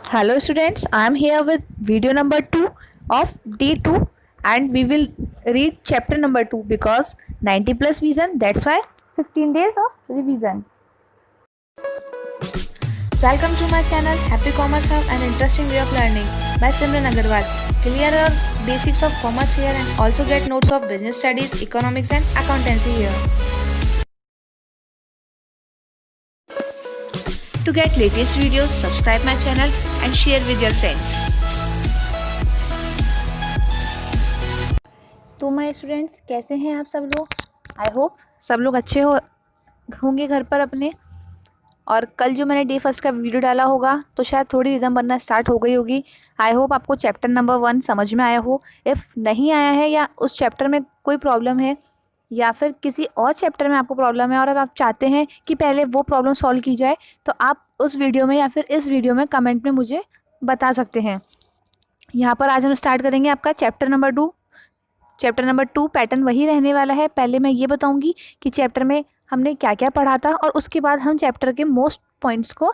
Hello students, I am here with video number 2 of day 2 and we will read chapter number 2 because 90 plus vision, that's why 15 days of revision. Welcome to my channel Happy Commerce Hub, an interesting way of learning by Simran Agarwal. Clear your basics of commerce here and also get notes of business studies, economics and accountancy here. To get latest videos, subscribe my channel and share with your friends. तो my students कैसे हैं आप सब लोग? I hope सब लोग अच्छे होंगे घर पर अपने। और कल जो मैंने डे फर्स्ट का वीडियो डाला होगा तो शायद थोड़ी रिदम बनना स्टार्ट हो गई होगी। आई होप आपको चैप्टर नंबर 1 समझ में आया हो। इफ़ नहीं आया है या उस चैप्टर में कोई प्रॉब्लम है या फिर किसी और चैप्टर में आपको प्रॉब्लम है और अब आप चाहते हैं कि पहले वो प्रॉब्लम सॉल्व की जाए तो आप उस वीडियो में या फिर इस वीडियो में कमेंट में मुझे बता सकते हैं। यहाँ पर आज हम स्टार्ट करेंगे आपका chapter number 2। Chapter number 2 pattern वही रहने वाला है। पहले मैं ये बताऊंगी कि चैप्टर में हमने क्या क्या पढ़ा था और उसके बाद हम चैप्टर के मोस्ट पॉइंट्स को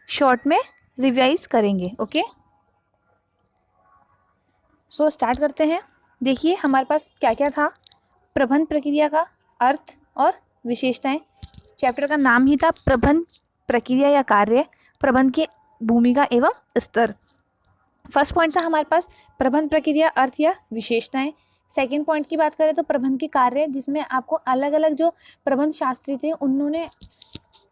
शॉर्ट में रिवाइज करेंगे। ओके, सो स्टार्ट करते हैं। देखिए हमारे पास क्या क्या था। प्रबंध प्रक्रिया का अर्थ और विशेषताएं। चैप्टर का नाम ही था प्रबंध प्रक्रिया या कार्य, प्रबंध की भूमिका एवं स्तर। फर्स्ट पॉइंट था हमारे पास प्रबंध प्रक्रिया अर्थ या विशेषताएं। सेकंड पॉइंट की बात करें तो प्रबंध के कार्य, जिसमें आपको अलग अलग जो प्रबंध शास्त्री थे उन्होंने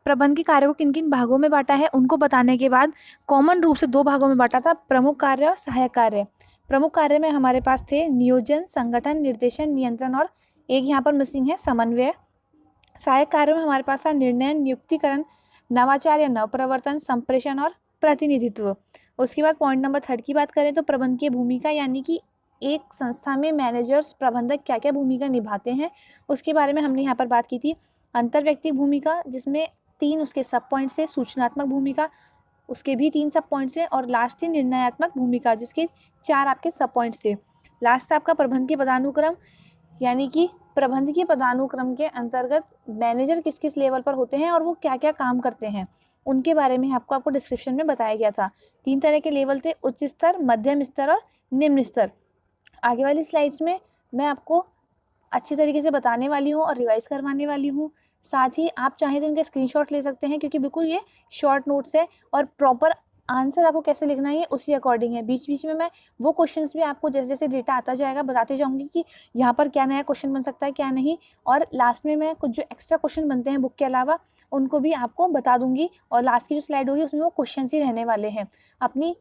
प्रबंध के कार्य को किन किन भागों में बांटा है उनको बताने के बाद कॉमन रूप से 2 भागों में बांटा था, प्रमुख कार्य और सहायक कार्य। प्रमुख कार्य में हमारे पास थे नियोजन, संगठन, निर्देशन, नियंत्रण और एक यहाँ पर मिसिंग है समन्वय। सहायक कार्यों में हमारे पास था निर्णय, नियुक्तिकरण, नवाचार या नवप्रवर्तन, संप्रेषण और प्रतिनिधित्व। उसके बाद पॉइंट नंबर 3 की बात करें तो प्रबंध की भूमिका, यानी कि एक संस्था में मैनेजर्स प्रबंधक क्या क्या भूमिका निभाते हैं उसके बारे में हमने यहाँ पर बात की थी। अंतर्व्यक्तिक भूमिका, जिसमें 3 उसके सब पॉइंट से, सूचनात्मक भूमिका उसके भी 3 सब पॉइंट से और लास्ट थी निर्णयात्मक भूमिका जिसके 4 आपके सब पॉइंट से। लास्ट था आपका प्रबंध के पदानुक्रम, यानी कि प्रबंध के पदानुक्रम के अंतर्गत मैनेजर किस किस लेवल पर होते हैं और वो क्या क्या काम करते हैं उनके बारे में आपको डिस्क्रिप्शन में बताया गया था। 3 तरह के लेवल थे, उच्च स्तर, मध्यम स्तर और निम्न स्तर। आगे वाली स्लाइड्स में मैं आपको अच्छी तरीके से बताने वाली हूँ और रिवाइज करवाने वाली हूँ। साथ ही आप चाहें तो इनके स्क्रीनशॉट ले सकते हैं क्योंकि बिल्कुल ये शॉर्ट नोट्स है और प्रॉपर आंसर आपको कैसे लिखना है उसी अकॉर्डिंग है। बीच बीच में मैं वो क्वेश्चंस भी आपको जैसे जैसे डेटा आता जाएगा बताते जाऊंगी कि यहाँ पर क्या नया क्वेश्चन बन सकता है क्या नहीं, और लास्ट में मैं कुछ जो एक्स्ट्रा क्वेश्चन बनते हैं बुक के अलावा उनको भी आपको बता दूंगी। और लास्ट की जो स्लाइड होगी उसमें वो क्वेश्चन ही रहने वाले हैं। अपनी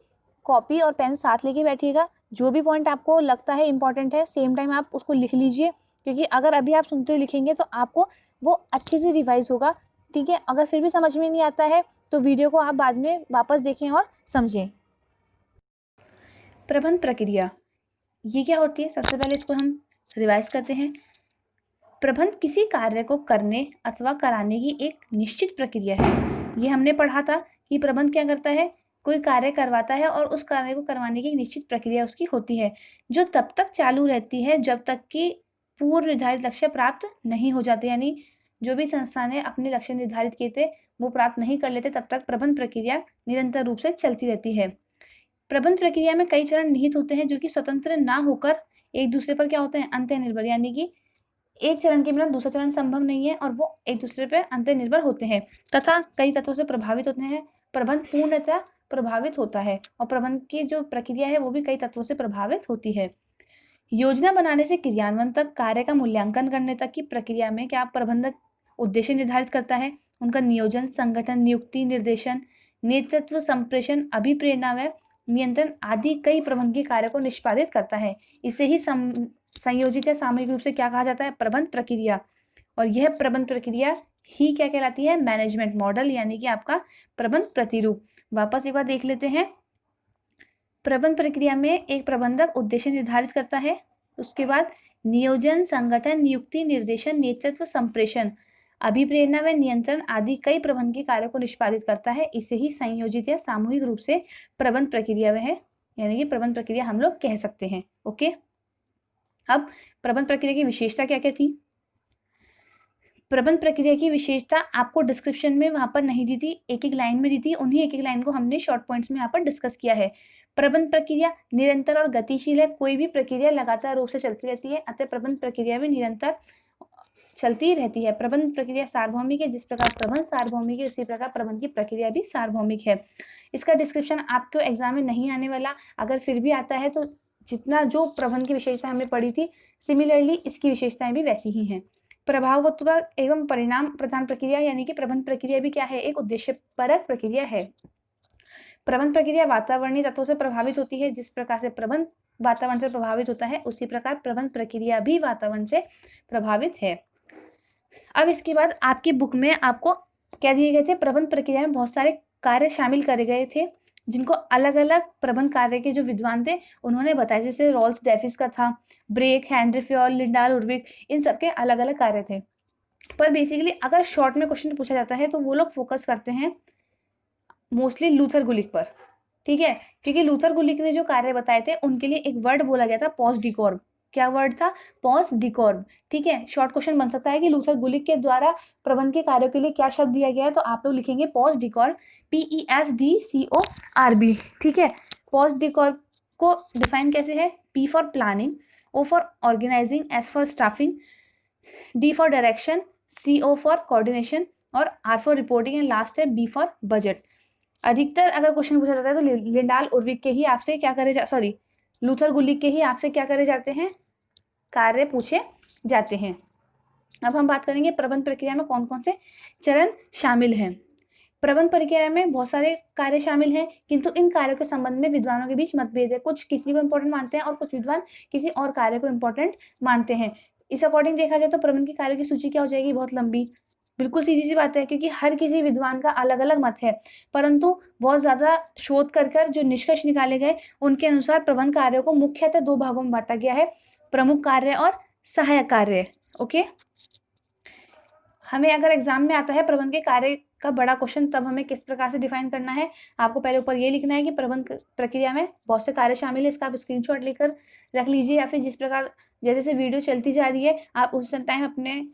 कॉपी और पेन साथ लेके बैठिएगा, जो भी पॉइंट आपको लगता है इंपॉर्टेंट है सेम टाइम आप उसको लिख लीजिए, क्योंकि अगर अभी आप सुनते हुए लिखेंगे तो आपको वो अच्छे से रिवाइज होगा। ठीक है, अगर फिर भी समझ में नहीं आता है तो वीडियो को आप बाद में वापस देखें और समझें। प्रबंध प्रक्रिया ये क्या होती है, सबसे पहले इसको हम रिवाइज करते हैं। प्रबंध किसी कार्य को करने अथवा कराने की एक निश्चित प्रक्रिया है। ये हमने पढ़ा था कि प्रबंध क्या करता है, कोई कार्य करवाता है और उस कार्य को करवाने की एक निश्चित प्रक्रिया उसकी होती है जो तब तक चालू रहती है जब तक कि पूर्व निर्धारित लक्ष्य प्राप्त नहीं हो जाते। यानी जो भी संस्था ने अपने लक्ष्य निर्धारित किए थे वो प्राप्त नहीं कर लेते तब तक प्रबंध प्रक्रिया निरंतर रूप से चलती रहती है। प्रबंध प्रक्रिया में कई चरण निहित होते हैं जो कि स्वतंत्र ना होकर एक दूसरे पर क्या होते हैं, अंतः निर्भर, यानी कि एक चरण के बिना दूसरा चरण संभव नहीं है और वो एक दूसरे पर अंतः निर्भर होते हैं तथा कई तत्वों से प्रभावित होते हैं। प्रबंध पूर्णतः प्रभावित होता है और प्रबंध की जो प्रक्रिया है वो भी कई तत्वों से प्रभावित होती है। योजना बनाने से क्रियान्वयन तक, कार्य का मूल्यांकन करने तक की प्रक्रिया में क्या प्रबंधक उद्देश्य निर्धारित करता है, उनका नियोजन, संगठन, नियुक्ति, निर्देशन, नेतृत्व, संप्रेषण, अभिप्रेरणा व नियंत्रण आदि कई प्रबंध के कार्य को निष्पादित करता है। इसे ही संयोजित या सामूहिक रूप से क्या कहा जाता है, प्रबंध प्रक्रिया। और यह प्रबंध प्रक्रिया ही क्या कहलाती है, मैनेजमेंट मॉडल, यानी कि आपका प्रबंध प्रतिरूप। वापस एक बार देख लेते हैं। प्रबंध प्रक्रिया में एक प्रबंधक उद्देश्य निर्धारित करता है, उसके बाद नियोजन, संगठन, नियुक्ति, निर्देशन, नेतृत्व, संप्रेषण, अभिप्रेरणा व नियंत्रण आदि कई प्रबंध के कार्यों को निष्पादित करता है। इसे ही संयोजित या सामूहिक रूप से प्रबंध प्रक्रिया वह है, यानी कि प्रबंध प्रक्रिया हम लोग कह सकते हैं। ओके, अब प्रबंध प्रक्रिया की विशेषता क्या क्या थी। प्रबंध प्रक्रिया की विशेषता आपको डिस्क्रिप्शन में वहां पर नहीं दी थी, एक एक लाइन में दी थी, उन्हीं एक एक लाइन को हमने शॉर्ट पॉइंट्स में यहाँ पर डिस्कस किया है। प्रबंध प्रक्रिया निरंतर और गतिशील है, कोई भी प्रक्रिया लगातार रूप से चलती रहती है, अतः प्रबंध प्रक्रिया भी निरंतर चलती रहती है। प्रबंध प्रक्रिया सार्वभौमिक है, जिस प्रकार प्रबंध सार्वभौमिक है उसी प्रकार प्रबंध की प्रक्रिया भी सार्वभौमिक है। इसका डिस्क्रिप्शन आपको एग्जाम में नहीं आने वाला, अगर फिर भी आता है तो जितना जो प्रबंध की विशेषता हमने पढ़ी थी सिमिलरली इसकी विशेषताएं भी वैसी ही हैं। प्रभावोत्तर एवं परिणाम प्रधान प्रक्रिया यानी कि प्रबंध प्रक्रिया भी क्या है, एक उद्देश्यपरक प्रक्रिया है। प्रबंध प्रक्रिया वातावरणीय तत्वों से प्रभावित होती है, जिस प्रकार से प्रबंध वातावरण से प्रभावित होता है उसी प्रकार प्रबंध प्रक्रिया भी वातावरण से प्रभावित है। अब इसके बाद आपकी बुक में आपको क्या दिए गए थे, प्रबंध प्रक्रिया में बहुत सारे कार्य शामिल करे गए थे जिनको अलग अलग प्रबंध कार्य के जो विद्वान थे उन्होंने बताया, जैसे रॉल्स डेफिस का था, ब्रेक, हेनरी फ्योल, लिंडाल उर्विक, इन सबके अलग अलग कार्य थे। पर बेसिकली अगर शॉर्ट में क्वेश्चन पूछा जाता है तो वो लोग फोकस करते हैं मोस्टली लूथर गुलिक पर, ठीक है, क्योंकि लूथर गुलिक ने जो कार्य बताए थे उनके लिए एक वर्ड बोला गया था पॉस डिकॉर्ब। क्या वर्ड था, पॉस डिकॉर्ब, ठीक है। शॉर्ट क्वेश्चन बन सकता है कि लूथर गुलिक के द्वारा प्रबंध के कार्यों के लिए क्या शब्द दिया गया है, तो आप लोग लिखेंगे पॉस डिकॉर्ब, PESDCORB, ठीक है। पॉस डिकॉर्ब को डिफाइन कैसे है, P for planning, O for organising, S for staffing, D for direction, CO for coordination और R for reporting and last है B फॉर बजट। अधिकतर अगर क्वेश्चन पूछा जाता है तो लिंडाल उर्विक के ही आपसे क्या करे लूथर गुलिक के ही आपसे क्या करे जाते हैं, कार्य पूछे जाते हैं। अब हम बात करेंगे प्रबंध प्रक्रिया में कौन कौन से चरण शामिल हैं। प्रबंध प्रक्रिया में बहुत सारे कार्य शामिल हैं, किंतु इन कार्यों के संबंध में विद्वानों के बीच मतभेद है। कुछ किसी को इंपॉर्टेंट मानते हैं और कुछ विद्वान किसी और कार्य को इंपॉर्टेंट मानते हैं। इस अकॉर्डिंग देखा जाए तो प्रबंध के कार्यों की सूची क्या हो जाएगी, बहुत लंबी। बिल्कुल सीधी सी बात है, क्योंकि हर किसी विद्वान का अलग अलग मत है, परंतु बहुत ज्यादा शोध कर जो निष्कर्ष निकाले गए उनके अनुसार प्रबंध कार्यों को मुख्यतः दो भागों में बांटा गया है, प्रमुख कार्य और सहायक कार्य। ओके, हमें अगर एग्जाम में आता है प्रबंध के कार्य का बड़ा क्वेश्चन, तब हमें किस प्रकार से डिफाइन करना है, आपको पहले ऊपर ये लिखना है कि प्रबंध प्रक्रिया में बहुत से कार्य शामिल है। इसका आप स्क्रीनशॉट लेकर रख लीजिए, या फिर जिस प्रकार जैसे वीडियो चलती जा रही है आप उस टाइम अपने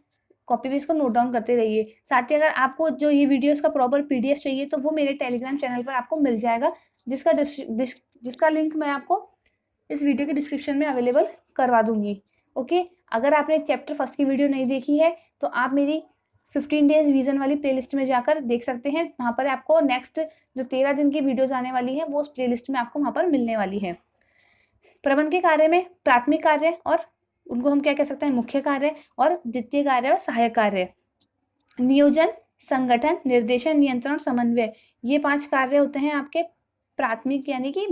कॉपी में इसको नोट डाउन करते रहिए। साथ ही अगर आपको जो ये वीडियो इसका प्रॉपर PDF चाहिए तो वो मेरे टेलीग्राम चैनल पर आपको मिल जाएगा, जिसका लिंक मैं आपको इस वीडियो के डिस्क्रिप्शन में अवेलेबल करवा दूंगी। ओके, अगर आपने चैप्टर फर्स्ट की वीडियो नहीं देखी है तो आप मेरी 15 डेज विजन वाली प्लेलिस्ट में जाकर देख सकते हैं। वहाँ पर आपको नेक्स्ट जो 13 दिन की वीडियोज आने वाली है वो उस प्लेलिस्ट में आपको वहाँ पर मिलने वाली है। प्रबंध के कार्य में प्राथमिक कार्य और उनको हम क्या कह सकते हैं, मुख्य कार्य, और द्वितीय कार्य और सहायक कार्य। नियोजन, संगठन, निर्देशन, नियंत्रण और समन्वय, ये 5 कार्य होते हैं आपके प्राथमिक यानी कि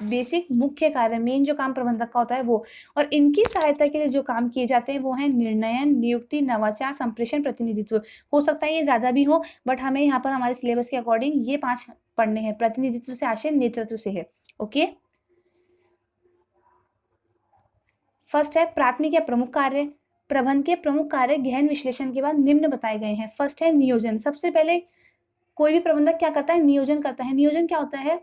बेसिक मुख्य कार्य, मेन जो काम प्रबंधक का होता है वो। और इनकी सहायता के लिए जो काम किए जाते हैं वो है निर्णयन, नियुक्ति, नवाचार, संप्रेषण, प्रतिनिधित्व। हो सकता है ये ज्यादा भी हो, बट हमें यहाँ पर हमारे सिलेबस के अकॉर्डिंग ये 5 पढ़ने हैं। प्रतिनिधित्व से आशय नेतृत्व से है। ओके, फर्स्ट है प्राथमिक या प्रमुख कार्य। प्रबंध के प्रमुख कार्य गहन विश्लेषण के बाद निम्न बताए गए हैं। फर्स्ट है नियोजन। सबसे पहले कोई भी प्रबंधक क्या करता है, नियोजन करता है। नियोजन क्या होता है,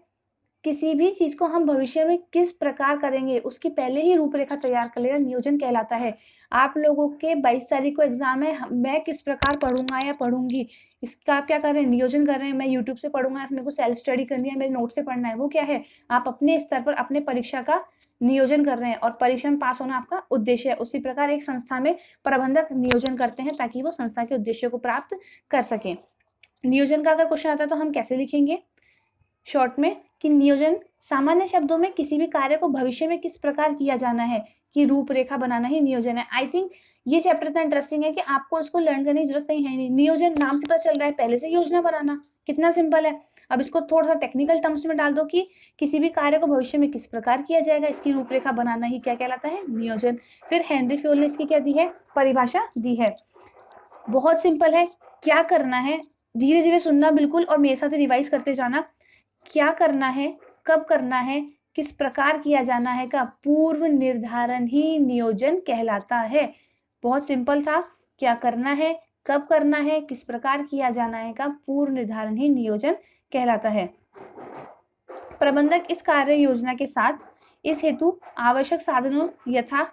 किसी भी चीज को हम भविष्य में किस प्रकार करेंगे उसकी पहले ही रूपरेखा तैयार कर लेना नियोजन कहलाता है। आप लोगों के 22 तारीख को एग्जाम है, मैं किस प्रकार पढ़ूंगा या पढ़ूंगी, इसका आप क्या कर रहे हैं, नियोजन कर रहे हैं। मैं यूट्यूब से पढ़ूंगा, मेरे को सेल्फ स्टडी करनी है, मेरे नोट से पढ़ना है, वो क्या है, आप अपने स्तर पर अपने परीक्षा का नियोजन कर रहे हैं और परीक्षा में पास होना आपका उद्देश्य है। उसी प्रकार एक संस्था में प्रबंधक नियोजन करते हैं ताकि वो संस्था के उद्देश्य को प्राप्त कर सकें। नियोजन का अगर क्वेश्चन आता है तो हम कैसे लिखेंगे शॉर्ट में, कि नियोजन सामान्य शब्दों में किसी भी कार्य को भविष्य में किस प्रकार किया जाना है कि रूपरेखा बनाना ही नियोजन है। आई थिंक ये चैप्टर इतना इंटरेस्टिंग है कि आपको इसको लर्न करने की जरूरत कहीं है नहीं। नियोजन नाम से पता चल रहा है, पहले से योजना बनाना, कितना सिंपल है। अब इसको थोड़ा सा टेक्निकल टर्म्स में डाल दो कि किसी भी कार्य को भविष्य में किस प्रकार किया जाएगा, इसकी रूपरेखा बनाना ही क्या कहलाता है, नियोजन। फिर हेनरी फ्योल ने इसकी क्या दी है, परिभाषा दी है। बहुत सिंपल है, क्या करना है, धीरे धीरे सुनना बिल्कुल और मेरे साथ रिवाइज करते जाना। क्या करना है, कब करना है, किस प्रकार किया जाना है का पूर्व निर्धारण ही नियोजन कहलाता है। बहुत सिंपल था, क्या करना है, कब करना है, किस प्रकार किया जाना है का पूर्व निर्धारण ही नियोजन कहलाता है। प्रबंधक इस कार्य योजना के साथ इस हेतु आवश्यक साधनों यथा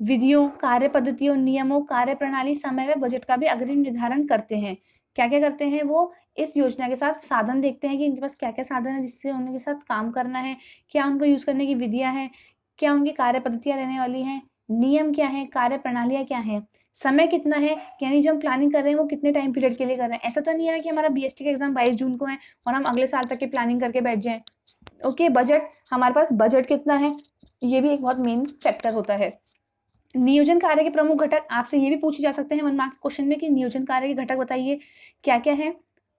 विधियों, कार्य पद्धतियों, नियमों, कार्य प्रणाली, समय व बजट का भी अग्रिम निर्धारण करते हैं। क्या क्या करते हैं वो? इस योजना के साथ साधन देखते हैं कि इनके पास क्या क्या साधन है जिससे उनके साथ काम करना है, क्या उनको यूज करने की विधियां हैं, क्या उनकी कार्य पद्धतियां रहने वाली हैं, नियम क्या है, कार्य प्रणालियां क्या है, समय कितना है, यानी जो हम प्लानिंग कर रहे हैं वो कितने टाइम पीरियड के लिए कर रहे हैं। ऐसा तो नहीं है ना कि हमारा बीएसटी का एग्जाम 22 जून को है और हम अगले साल तक की प्लानिंग करके बैठ जाएं। ओके, बजट, हमारे पास बजट कितना है, ये भी एक बहुत मेन फैक्टर होता है। नियोजन कार्य के प्रमुख घटक, आपसे ये भी पूछे जा सकते हैं 1 मार्क क्वेश्चन में कि नियोजन कार्य के घटक बताइए क्या क्या है।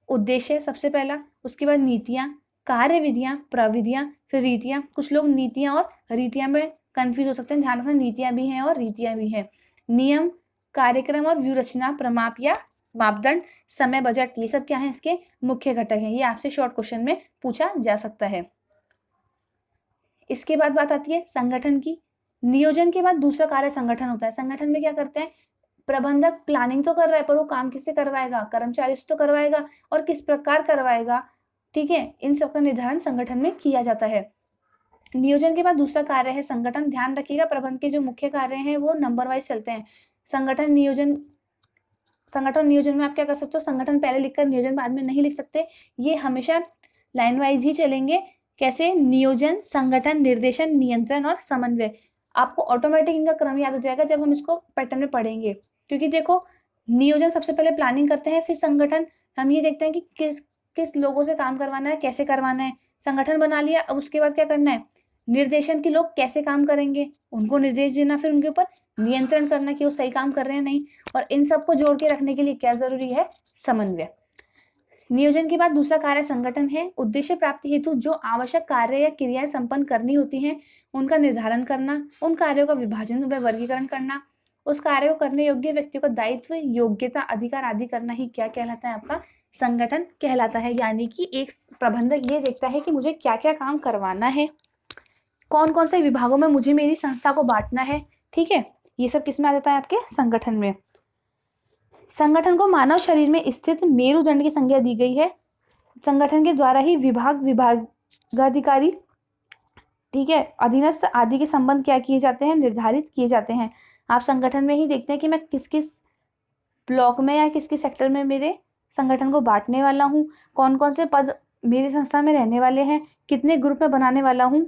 उद्देश्य सबसे पहला, उसके बाद नीतियां, कार्य विधियां, प्रविधियां, फिर रीतियां। कुछ लोग नीतियां और रीतियां में कंफ्यूज हो सकते हैं, ध्यान रखना नीतियां भी हैं और रीतियां भी हैं। नियम, कार्यक्रम और व्यू रचना, प्रमाप या मापदंड, समय, बजट, ये सब क्या है इसके मुख्य घटक हैं। ये आपसे शॉर्ट क्वेश्चन में पूछा जा सकता है। इसके बाद बात आती है संगठन की। नियोजन के बाद दूसरा कार्य संगठन होता है। संगठन में क्या करते हैं? प्रबंधक प्लानिंग तो कर रहा है पर वो काम किससे करवाएगा? कर्मचारी से तो करवाएगा, और किस प्रकार करवाएगा, ठीक है, इन सब का निर्धारण संगठन में किया जाता है। नियोजन के बाद दूसरा कार्य है संगठन। ध्यान रखिएगा प्रबंध के जो मुख्य कार्य हैं वो नंबर वाइज चलते हैं। संगठन नियोजन में आप क्या कर सकते हो? संगठन पहले लिखकर नियोजन बाद में नहीं लिख सकते, ये हमेशा लाइन वाइज ही चलेंगे। कैसे? नियोजन, संगठन, निर्देशन, नियंत्रण और समन्वय। आपको ऑटोमेटिक इनका क्रम याद हो जाएगा जब हम इसको पैटर्न में पढ़ेंगे, क्योंकि देखो नियोजन सबसे पहले प्लानिंग करते हैं, फिर संगठन, हम ये देखते हैं कि किस किस लोगों से काम करवाना है, कैसे करवाना है। संगठन बना लिया, अब उसके बाद क्या करना है? निर्देशन, की लोग कैसे काम करेंगे, उनको निर्देश देना, फिर उनके ऊपर नियंत्रण करना कि वो सही काम कर रहे हैं नहीं, और इन सबको जोड़ के रखने के लिए क्या जरूरी है? समन्वय। नियोजन के बाद दूसरा कार्य संगठन है। उद्देश्य प्राप्ति हेतु जो आवश्यक कार्य या क्रियाएं संपन्न करनी होती हैं उनका निर्धारण करना, उन कार्यों का विभाजन व वर्गीकरण करना, उस कार्य को करने योग्य व्यक्तियों का दायित्व, योग्यता, अधिकार आदि करना ही क्या कहलाता है? आपका संगठन कहलाता है। यानी कि एक प्रबंधक ये देखता है कि मुझे क्या क्या काम करवाना है, कौन कौन से विभागों में मुझे मेरी संस्था को बांटना है, ठीक है, ये सब किस में आ जाता है? आपके संगठन में। संगठन को मानव शरीर में स्थित मेरुदंड की संज्ञा दी गई है। संगठन के द्वारा ही विभागाधिकारी, ठीक है, अधीनस्थ आदि के संबंध क्या किए जाते हैं? निर्धारित किए जाते हैं। आप संगठन में ही देखते हैं कि मैं किस किस ब्लॉक में या किस किस सेक्टर में मेरे संगठन को बांटने वाला हूँ, कौन कौन से पद मेरी संस्था में रहने वाले हैं, कितने ग्रुप में बनाने वाला हूँ।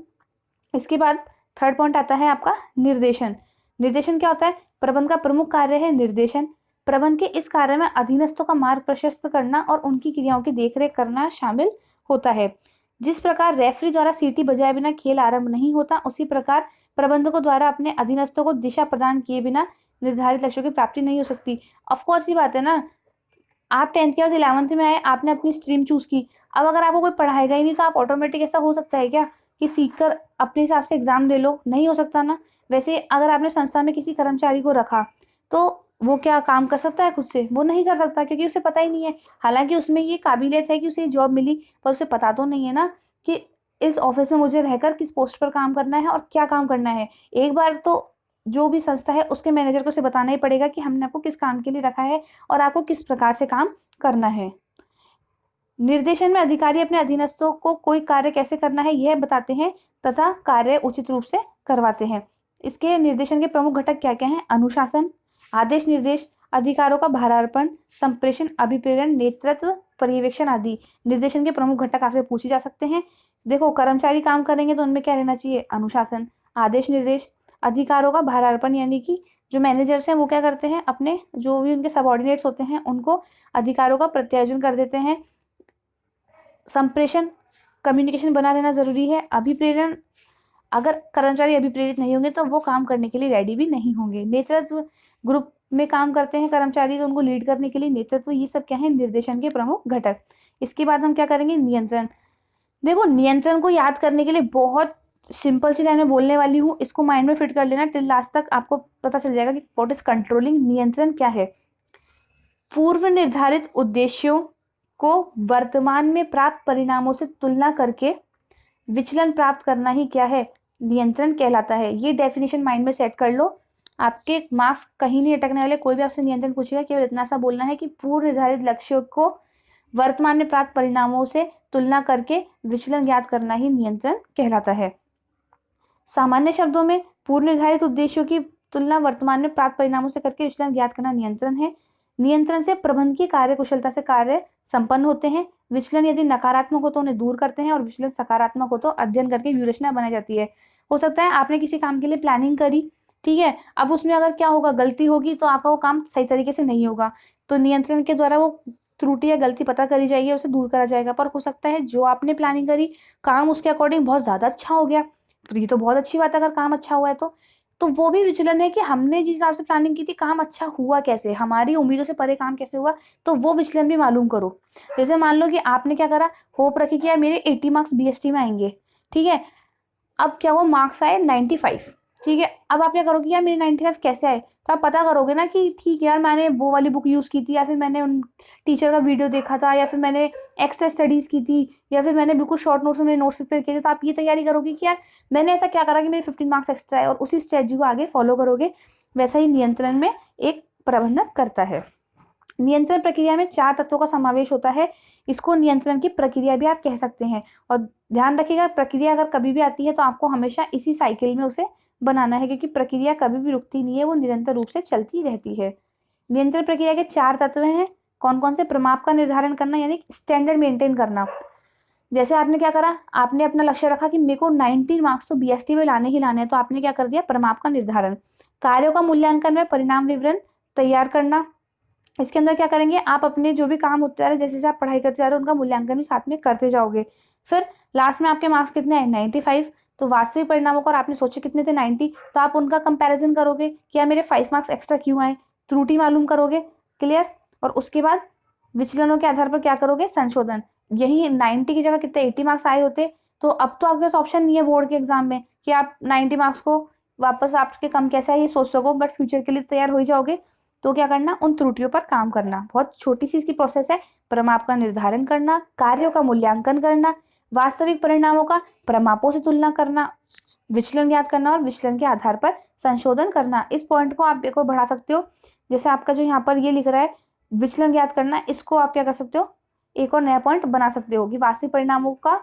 इसके बाद थर्ड पॉइंट आता है आपका निर्देशन। निर्देशन क्या होता है? प्रबंध का प्रमुख कार्य है निर्देशन। प्रबंध के इस कार्य में अधीनस्थों का मार्ग प्रशस्त करना और उनकी क्रियाओं की देखरेख करना शामिल होता है। जिस प्रकार रेफरी द्वारा सीटी बजाए बिना खेल आरंभ नहीं होता, उसी प्रकार प्रबंधकों द्वारा अपने अधीनस्थों को दिशा प्रदान किए बिना निर्धारित लक्ष्यों की प्राप्ति नहीं हो सकती। ऑफकोर्स ये बात है ना, आप 10th के बाद 11th में आए, आपने अपनी स्ट्रीम चूज की, अब अगर आपको कोई पढ़ाएगा ही नहीं तो आप ऑटोमेटिक, ऐसा हो सकता है क्या कि सीखकर अपने हिसाब से एग्जाम दे लो? नहीं हो सकता ना। वैसे अगर आपने संस्था में किसी कर्मचारी को रखा तो वो क्या काम कर सकता है खुद से? वो नहीं कर सकता, क्योंकि उसे पता ही नहीं है। हालांकि उसमें ये काबिलियत है कि उसे जॉब मिली, पर उसे पता तो नहीं है ना कि इस ऑफिस में मुझे रहकर किस पोस्ट पर काम करना है और क्या काम करना है। एक बार तो जो भी संस्था है उसके मैनेजर को उसे बताना ही पड़ेगा कि हमने आपको किस काम के लिए रखा है और आपको किस प्रकार से काम करना है। निर्देशन में अधिकारी अपने अधीनस्थों को कोई कार्य कैसे करना है यह बताते हैं तथा कार्य उचित रूप से करवाते हैं। इसके निर्देशन के प्रमुख घटक क्या क्या हैं? अनुशासन, आदेश निर्देश, अधिकारों का भारार्पण, संप्रेषण, अभिप्रेरण, नेतृत्व, पर्यवेक्षण आदि निर्देशन के प्रमुख घटक आपसे पूछे जा सकते हैं। देखो, कर्मचारी काम करेंगे तो उनमें क्या रहना चाहिए? अनुशासन, आदेश निर्देश, अधिकारों का भारार्पण, यानी कि जो मैनेजर्स हैं वो क्या करते हैं? अपने जो भी उनके सबऑर्डिनेट्स होते हैं उनको अधिकारों का प्रत्यायोजन कर देते हैं। संप्रेषण, कम्युनिकेशन बना रहना जरूरी है। अभिप्रेरण, अगर कर्मचारी अभिप्रेरित नहीं होंगे तो वो काम करने के लिए रेडी भी नहीं होंगे। नेतृत्व, ग्रुप में काम करते हैं कर्मचारी तो उनको लीड करने के लिए नेतृत्व, ये सब क्या है? निर्देशन के प्रमुख घटक। इसके बाद हम क्या करेंगे? नियंत्रण। देखो, नियंत्रण को याद करने के लिए बहुत सिंपल सी लाइन में बोलने वाली हूँ, इसको माइंड में फिट कर लेना, टिल लास्ट तक आपको पता चल जाएगा कि व्हाट इज कंट्रोलिंग। नियंत्रण क्या है? पूर्व निर्धारित उद्देश्यों को वर्तमान में प्राप्त परिणामों से तुलना करके विचलन प्राप्त करना ही क्या है? नियंत्रण कहलाता है। ये डेफिनेशन माइंड में सेट कर लो, आपके मार्क्स कहीं नहीं अटकने वाले। कोई भी आपसे नियंत्रण पूछेगा केवल इतना सा बोलना है कि पूर्व निर्धारित लक्ष्यों को वर्तमान में प्राप्त परिणामों से तुलना करके विचलन ज्ञात करना ही नियंत्रण कहलाता है। सामान्य शब्दों में पूर्व निर्धारित उद्देश्यों की तुलना वर्तमान में प्राप्त परिणामों से करके विचलन ज्ञात करना नियंत्रण है। नियंत्रण से प्रबंधन की कार्य कुशलता से कार्य संपन्न होते हैं। विचलन यदि नकारात्मक हो तो उन्हें दूर करते हैं और विचलन सकारात्मक हो तो अध्ययन करके व्यूहरचना बनाई जाती है। हो सकता है आपने किसी काम के लिए प्लानिंग करी, ठीक है, अब उसमें अगर क्या होगा, गलती होगी तो आपका वो काम सही तरीके से नहीं होगा, तो नियंत्रण के द्वारा वो त्रुटि या गलती पता करी जाएगी, उसे दूर करा जाएगा। पर हो सकता है जो आपने प्लानिंग करी काम उसके अकॉर्डिंग बहुत ज्यादा अच्छा हो गया, तो ये तो बहुत अच्छी बात है अगर काम अच्छा हुआ है तो वो भी विचलन है कि हमने जिस हिसाब से प्लानिंग की थी काम अच्छा हुआ कैसे, हमारी उम्मीदों से परे काम कैसे हुआ, तो वो विचलन भी मालूम करो। जैसे मान लो कि आपने क्या करा, होप रखी कि यार मेरे 80 मार्क्स बीएसटी में आएंगे, ठीक है, अब क्या हुआ, मार्क्स आए 95, ठीक है, अब आप क्या करोगे, यार मेरे 95 कैसे आए, तो आप पता करोगे ना कि ठीक है यार मैंने वो वाली बुक यूज़ की थी, या फिर मैंने उन टीचर का वीडियो देखा था, या फिर मैंने एक्स्ट्रा स्टडीज़ की थी, या फिर मैंने बिल्कुल शॉर्ट नोट्स में मेरे नोट्स प्रिपेयर किए थे। तो आप ये तैयारी करोगे कि यार मैंने ऐसा क्या करा कि मेरे 15 मार्क्स एक्स्ट्रा है, और उसी स्ट्रेटजी को आगे फॉलो करोगे। वैसा ही नियंत्रण में एक प्रबंधक करता है। नियंत्रण प्रक्रिया में 4 तत्वों का समावेश होता है। इसको नियंत्रण की प्रक्रिया भी आप कह सकते हैं। और ध्यान रखिएगा, प्रक्रिया अगर कभी भी आती है तो आपको हमेशा इसी साइकिल में उसे बनाना है, क्योंकि प्रक्रिया कभी भी रुकती नहीं है, वो निरंतर रूप से चलती रहती है। नियंत्रण प्रक्रिया के 4 तत्व हैं। कौन कौन से? प्रमाप का निर्धारण करना, यानी स्टैंडर्ड मेंटेन करना। जैसे आपने क्या करा, आपने अपना लक्ष्य रखा कि मेरे को 19 मार्क्स तो बीएसटी में लाने ही लाने हैं, तो आपने क्या कर दिया, प्रमाप का निर्धारण। कार्यों का मूल्यांकन में परिणाम विवरण तैयार करना। इसके अंदर क्या करेंगे, आप अपने जो भी काम होते जा रहे हैं, जैसे आप पढ़ाई करते जा रहे हो, उनका मूल्यांकन भी साथ में करते जाओगे। फिर लास्ट में आपके मार्क्स कितने आए, 95, तो वास्तविक परिणामों को आपने सोचे कितने थे, 90, तो आप उनका कंपैरिजन करोगे कि यार मेरे 5 मार्क्स एक्स्ट्रा क्यों आए, त्रुटि मालूम करोगे, क्लियर। और उसके बाद विचलनों के आधार पर क्या करोगे, संशोधन। यही 90 की जगह कितने 80 मार्क्स आए होते, तो अब तो आपके पास ऑप्शन नहीं है बोर्ड के एग्जाम में कि आप 90 मार्क्स को वापस आपके कम कैसे है ये सोच सको, बट फ्यूचर के लिए तैयार हो ही जाओगे। तो क्या करना, उन त्रुटियों पर काम करना। बहुत छोटी सी इसकी प्रोसेस है। प्रमाप का निर्धारण करना, कार्यों का मूल्यांकन करना, वास्तविक परिणामों का प्रमापों से तुलना करना, विचलन ज्ञात करना और विचलन के आधार पर संशोधन करना। इस पॉइंट को आप एक और बढ़ा सकते हो, जैसे आपका जो यहाँ पर ये लिख रहा है विचलन ज्ञात करना, इसको आप क्या कर सकते हो, एक और नया पॉइंट बना सकते हो कि वास्तविक परिणामों का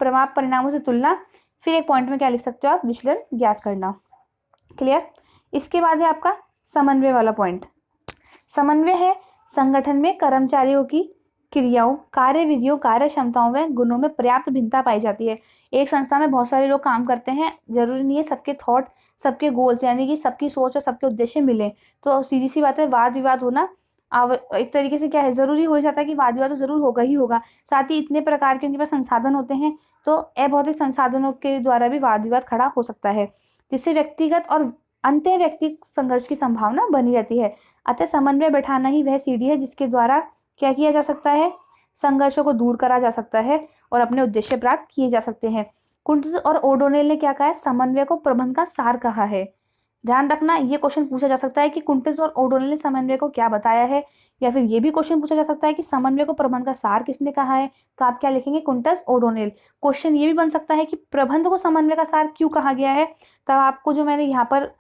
प्रमाप परिणामों से तुलना, फिर एक पॉइंट में क्या लिख सकते हो आप, विचलन ज्ञात करना, क्लियर। इसके बाद है आपका समन्वय वाला पॉइंट। समन्वय है संगठन में कर्मचारियों की क्रियाओं, कार्य विधियों, कार्य क्षमताओं व गुणों में पर्याप्त भिन्नता पाई जाती है। एक संस्था में बहुत सारे लोग काम करते हैं, जरूरी नहीं है सबके थॉट, सबके गोल्स, यानी कि सबकी सोच और सबके उद्देश्य मिले, तो सीधी सी बात है वाद विवाद होना एक तरीके से क्या है, जरूरी हो जाता है कि वाद विवाद तो जरूर होगा ही होगा। साथ ही इतने प्रकार के उनके पास संसाधन होते हैं, तो अभौतिक संसाधनों के द्वारा भी वाद विवाद खड़ा हो सकता है, जिससे व्यक्तिगत और अंत व्यक्तिगत संघर्ष की संभावना बनी रहती है। अतः समन्वय बैठाना ही वह सीढ़ी है जिसके द्वारा क्या किया जा सकता है, संघर्षों को दूर करा जा सकता है और अपने उद्देश्य प्राप्त किए जा सकते हैं। कुंटज और ओडोनेल ने क्या कहा है, समन्वय को प्रबंधन का सार कहा है। ध्यान रखना, ये क्वेश्चन पूछा जा सकता है कि कुंटज और ओडोनेल ने समन्वय को क्या बताया है, या फिर ये भी क्वेश्चन पूछा जा सकता है कि समन्वय को प्रबंधन का सार किसने कहा है, तो आप क्या लिखेंगे, कुंटज ओडोनेल। क्वेश्चन ये भी बन सकता है कि प्रबंध को समन्वय का सार क्यों कहा गया है, तब आपको जो मैंने यहाँ पर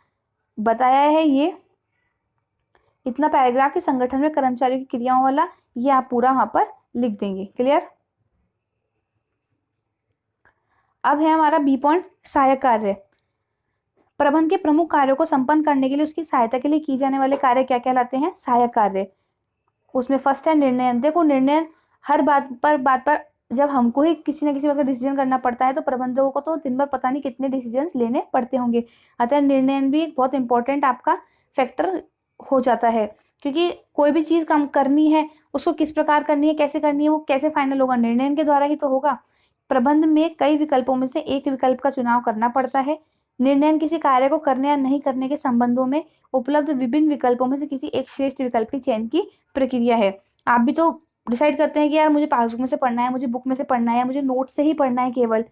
बताया है ये इतना पैराग्राफ के संगठन में कर्मचारियों की क्रियाओं वाला, ये आप पूरा वहां पर लिख देंगे, क्लियर। अब है हमारा बी पॉइंट, सहायक कार्य। प्रबंध के प्रमुख कार्यों को संपन्न करने के लिए उसकी सहायता के लिए किए जाने वाले कार्य क्या कहलाते हैं, सहायक कार्य। उसमें फर्स्ट है निर्णय। देखो निर्णय हर बात पर जब हमको ही किसी न किसी बात का डिसीजन करना पड़ता है, तो प्रबंधकों को तो दिन भर पता नहीं कितने डिसीजंस लेने पड़ते होंगे। अतः निर्णय भी एक बहुत इंपॉर्टेंट आपका फैक्टर हो जाता है, क्योंकि कोई भी चीज़ काम करनी है उसको किस प्रकार करनी है, कैसे करनी है, वो कैसे फाइनल होगा, निर्णय के द्वारा ही तो होगा। प्रबंध में कई विकल्पों में से एक विकल्प का चुनाव करना पड़ता है। निर्णय किसी कार्य को करने या नहीं करने के संबंधों में उपलब्ध विभिन्न विकल्पों में से किसी एक श्रेष्ठ विकल्प के चयन की प्रक्रिया है। आप भी तो डिसाइड करते हैं कि यार मुझे पासबुक में से पढ़ना है, मुझे बुक में से पढ़ना है, मुझे नोट से ही पढ़ना है केवल,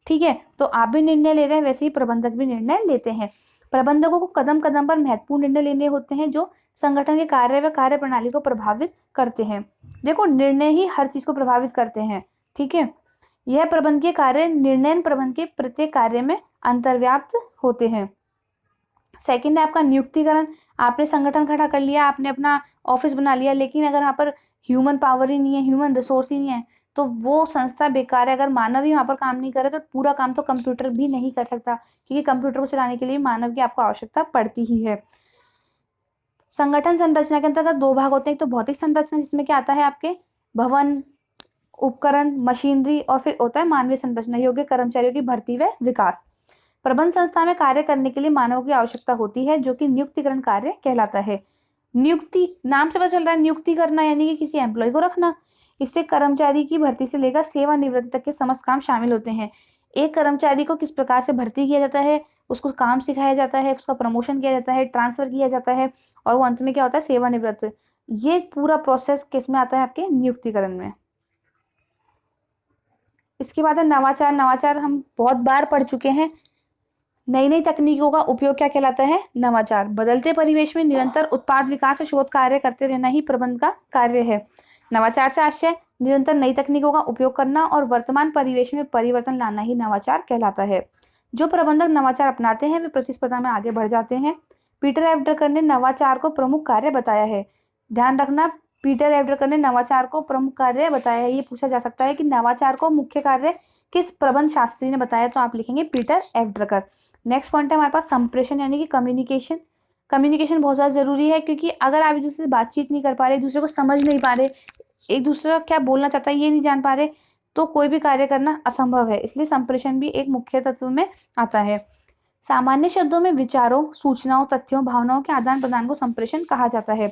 ठीक है, तो आप भी निर्णय ले रहे हैं, वैसे ही प्रबंधक भी निर्णय लेते हैं। प्रबंधकों को कदम कदम पर महत्वपूर्ण निर्णय लेने होते हैं जो संगठन के कार्य व कार्य प्रणाली को प्रभावित करते हैं। देखो निर्णय ही हर चीज को प्रभावित करते हैं, ठीक है। यह प्रबंधकीय कार्य निर्णय प्रबंध के प्रत्येक कार्य में अंतर्व्याप्त होते हैं। सेकंड है आपका नियुक्तिकरण। आपने संगठन खड़ा कर लिया, आपने अपना ऑफिस बना लिया, लेकिन अगर यहाँ पर ह्यूमन पावर ही नहीं है, ह्यूमन रिसोर्स ही नहीं है, तो वो संस्था बेकार है। अगर मानव ही वहाँ पर काम नहीं करे तो पूरा काम तो कंप्यूटर भी नहीं कर सकता, क्योंकि कंप्यूटर को चलाने के लिए मानव की आपको आवश्यकता पड़ती ही है। संगठन संरचना के अंतर्गत दो भाग होते हैं, एक तो भौतिक संरचना जिसमें क्या आता है आपके भवन, उपकरण, मशीनरी, और फिर होता है मानवीय संरचना, योग्य कर्मचारियों की भर्ती व विकास। प्रबंध संस्था में कार्य करने के लिए मानव की आवश्यकता होती है, जो कि नियुक्तिकरण कार्य कहलाता है। नियुक्ति, नाम से पता चल रहा है नियुक्ति करना, यानी कि किसी एम्प्लॉय को रखना। इससे कर्मचारी की भर्ती से लेकर सेवानिवृत्ति तक के समस्त काम शामिल होते हैं। एक कर्मचारी को किस प्रकार से भर्ती किया जाता है, उसको काम सिखाया जाता है, उसका प्रमोशन किया जाता है, ट्रांसफर किया जाता है, और वो अंत में क्या होता है, सेवानिवृत्त। ये पूरा प्रोसेस किस में आता है, आपके नियुक्तिकरण में। इसके बाद है नवाचार। नवाचार हम बहुत बार पढ़ चुके हैं। नई नई तकनीकों का उपयोग क्या कहलाता है, नवाचार। बदलते परिवेश में निरंतर उत्पाद विकास और शोध कार्य करते रहना ही प्रबंध का कार्य है। नवाचार से आशय निरंतर नई तकनीकों का उपयोग करना और वर्तमान परिवेश में परिवर्तन लाना ही नवाचार कहलाता है। जो प्रबंधक नवाचार अपनाते हैं वे प्रतिस्पर्धा में आगे बढ़ जाते हैं। पीटर एफ ड्रकर ने नवाचार को प्रमुख कार्य बताया है। ध्यान रखना, पीटर एफ ड्रकर ने नवाचार को प्रमुख कार्य बताया है। ये पूछा जा सकता है कि नवाचार को मुख्य कार्य किस प्रबंध शास्त्री ने बताया, तो आप लिखेंगे Peter F Drucker. Next point है हमारे पास संप्रेषण यानी कि कम्युनिकेशन। कम्युनिकेशन बहुत ज़्यादा जरूरी है, क्योंकि अगर आप एक दूसरे से बातचीत नहीं कर पा रहे, एक दूसरे को समझ नहीं पा रहे, एक दूसरे का क्या बोलना चाहता है ये नहीं जान पा रहे, तो कोई भी कार्य करना असंभव है। इसलिए संप्रेषण भी एक मुख्य तत्व में आता है। सामान्य शब्दों में विचारों, सूचनाओं, तथ्यों, भावनाओं के आदान प्रदान को संप्रेषण कहा जाता है।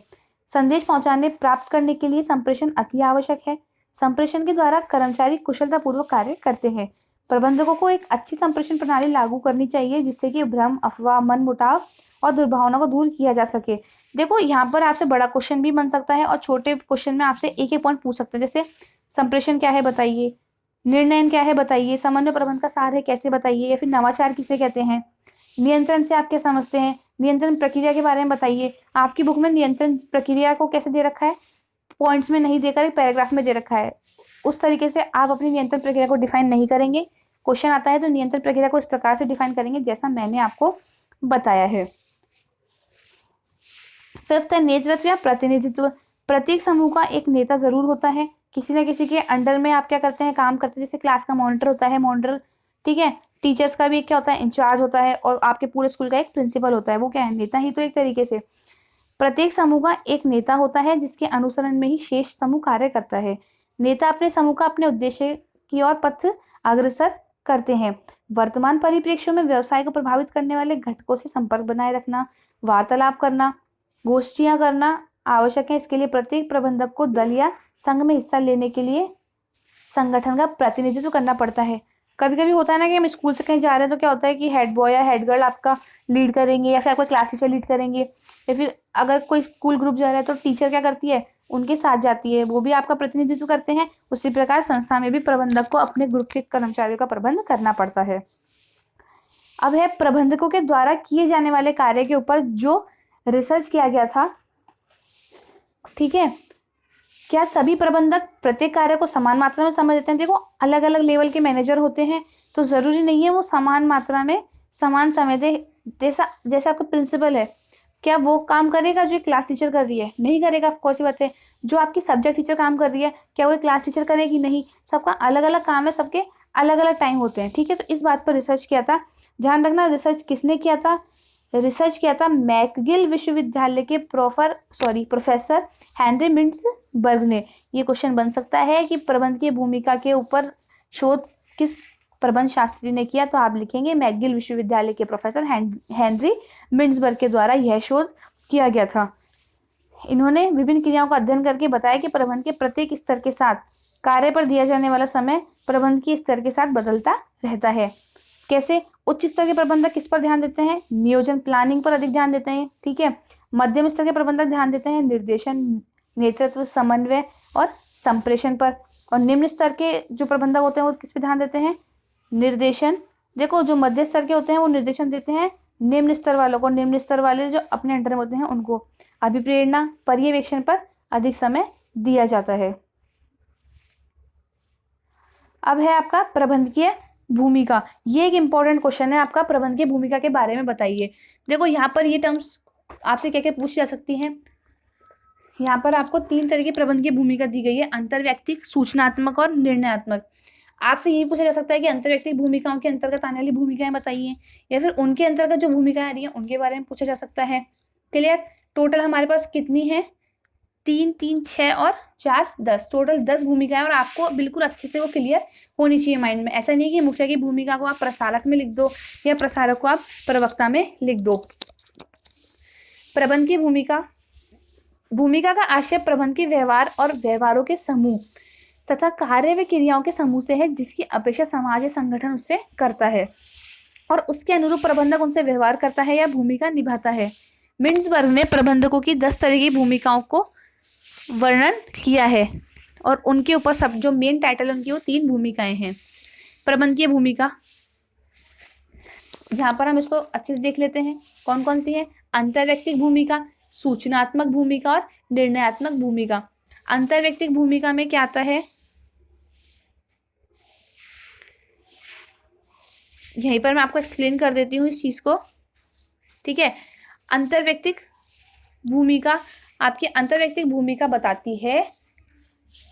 संदेश पहुंचाने, प्राप्त करने के लिए संप्रेषण अति आवश्यक है। संप्रेषण के द्वारा कर्मचारी कुशलतापूर्वक कार्य करते हैं। प्रबंधकों को एक अच्छी संप्रेषण प्रणाली लागू करनी चाहिए, जिससे कि भ्रम, अफवाह, मनमुटाव और दुर्भावना को दूर किया जा सके। देखो यहाँ पर आपसे बड़ा क्वेश्चन भी बन सकता है और छोटे क्वेश्चन में आपसे एक एक पॉइंट पूछ सकते हैं। जैसे संप्रेषण क्या है बताइए, निर्णयन क्या है बताइए, समन्वय प्रबंध का सार है कैसे बताइए, या फिर नवाचार किसे कहते हैं, नियंत्रण से आप क्या समझते हैं, नियंत्रण प्रक्रिया के बारे में बताइए। आपकी बुक में नियंत्रण प्रक्रिया को कैसे दे रखा है, पॉइंट्स में नहीं देकर एक पैराग्राफ में दे रखा है। उस तरीके से आप अपनी नियंत्रण प्रक्रिया को डिफाइन नहीं करेंगे। क्वेश्चन आता है तो नियंत्रण प्रक्रिया को इस प्रकार से डिफाइन करेंगे जैसा मैंने आपको बताया है। फिफ्थ है नेतृत्व या प्रतिनिधित्व। प्रत्येक समूह का एक नेता जरूर होता है, किसी न किसी के अंडर में आप क्या करते हैं, काम करते हैं। जैसे क्लास का मॉनिटर होता है, मॉनिटर, ठीक है। टीचर्स का भी एक क्या होता है, इंचार्ज होता है, और आपके पूरे स्कूल का एक प्रिंसिपल होता है, वो क्या है, नेता ही तो एक तरीके से। प्रत्येक समूह का एक नेता होता है, जिसके अनुसरण में ही शेष समूह कार्य करता है। नेता अपने समूह का अपने उद्देश्य की ओर पथ अग्रसर करते हैं। वर्तमान परिप्रेक्ष्यों में व्यवसाय को प्रभावित करने वाले घटकों से संपर्क बनाए रखना, वार्तालाप करना, गोष्ठियां करना आवश्यक है। इसके लिए प्रत्येक प्रबंधक को दल या संघ में हिस्सा लेने के लिए संगठन का प्रतिनिधित्व करना पड़ता है। कभी कभी होता है ना कि हम स्कूल से कहीं जा रहे हैं तो क्या होता है कि हेड बॉय या हेड गर्ल आपका लीड करेंगे, या फिर आपका क्लास टीचर लीड करेंगे, या फिर अगर कोई स्कूल ग्रुप जा रहा है तो टीचर क्या करती है, उनके साथ जाती है, वो भी आपका प्रतिनिधित्व करते हैं। उसी प्रकार संस्था में भी प्रबंधक को अपने ग्रुप के कर्मचारियों का प्रबंध करना पड़ता है। अब है प्रबंधकों के द्वारा किए जाने वाले कार्य के ऊपर जो रिसर्च किया गया था, ठीक है। क्या सभी प्रबंधक प्रत्येक कार्य को समान मात्रा में समझ लेते हैं? देखो अलग अलग लेवल के मैनेजर होते हैं, तो जरूरी नहीं है वो समान मात्रा में समान समय दे। जैसे आपका प्रिंसिपल है, क्या वो काम करेगा जो एक क्लास टीचर कर रही है? नहीं करेगा, कौन सी बात है। जो आपकी सब्जेक्ट टीचर काम कर रही है, क्या वो क्लास टीचर करेगी? नहीं। सबका अलग अलग काम है, सबके अलग अलग टाइम होते हैं, ठीक है। तो इस बात पर रिसर्च किया था। ध्यान रखना, रिसर्च किसने किया था? रिसर्च किया था मैकगिल विश्वविद्यालय के प्रोफेसर हेनरी मिंट्सबर्ग ने। ये क्वेश्चन बन सकता है कि प्रबंध की भूमिका के ऊपर शोध किस प्रबंध शास्त्री ने किया, तो आप लिखेंगे मैकगिल विश्वविद्यालय के प्रोफेसर हेनरी मिंट्सबर्ग के द्वारा यह शोध किया गया था। इन्होंने विभिन्न क्रियाओं का अध्ययन करके बताया कि प्रबंध के प्रत्येक स्तर के साथ कार्य पर दिया जाने वाला समय प्रबंध के स्तर के साथ बदलता रहता है। कैसे? उच्च स्तर के प्रबंधक किस पर ध्यान देते हैं? नियोजन, प्लानिंग पर अधिक ध्यान देते हैं, ठीक है। मध्यम स्तर के प्रबंधक ध्यान देते हैं निर्देशन, नेतृत्व, समन्वय और संप्रेषण पर। और निम्न स्तर के जो प्रबंधक होते हैं वो किस पर ध्यान देते हैं? निर्देशन। देखो जो मध्य स्तर के होते हैं वो निर्देशन देते हैं निम्न स्तर वालों को, निम्न स्तर वाले जो अपने अंडर में होते हैं उनको। अभिप्रेरणा, पर्यवेक्षण पर अधिक समय दिया जाता है। अब है आपका प्रबंधकीय भूमिका। ये एक इंपॉर्टेंट क्वेश्चन है आपका, प्रबंधकीय भूमिका के बारे में बताइए। देखो यहाँ पर ये टर्म्स आपसे क्या क्या पूछ जा सकती हैं। यहाँ पर आपको 3 तरह की प्रबंध की भूमिका दी गई है, अंतर्वैयक्तिक, सूचनात्मक और निर्णयात्मक। आपसे ये पूछा जा सकता है कि अंतर्वैयक्तिक भूमिकाओं के अंतर्गत आने वाली भूमिकाएं बताइए, या फिर उनके अंतर्गत जो भूमिकाएं आ रही हैं उनके बारे में पूछा जा सकता है। क्लियर। टोटल हमारे पास कितनी है? 3, 3, 6 और 4, 10, टोटल 10 भूमिकाएं, और आपको बिल्कुल अच्छे से वो क्लियर होनी चाहिए माइंड में। ऐसा नहीं कि मुखिया की भूमिका को आप प्रसारक में लिख दो या प्रसारक को आप प्रवक्ता में लिख दो। प्रबंध की भूमिका का आशय प्रबंध के व्यवहार और व्यवहारों के समूह तथा कार्य व क्रियाओं के समूह से है, जिसकी अपेक्षा समाज या संगठन उससे करता है और उसके अनुरूप प्रबंधक उनसे व्यवहार करता है या भूमिका निभाता है। मिन्सबर्ग ने प्रबंधकों की 10 तरह की भूमिकाओं को वर्णन किया है और उनके ऊपर सब जो मेन टाइटल उनकी वो 3 भूमिकाएं हैं। प्रबंध की भूमिका, यहाँ पर हम इसको अच्छे से देख लेते हैं कौन कौन सी है। अंतर्वैयक्तिक भूमिका, सूचनात्मक भूमिका और निर्णयात्मक भूमिका। अंतर्वैयक्तिक भूमिका में क्या आता है, यहीं पर मैं आपको एक्सप्लेन कर देती हूँ इस चीज को, ठीक है। अंतर्वैयक्तिक भूमिका, आपकी अंतर्वैयक्तिक भूमिका बताती है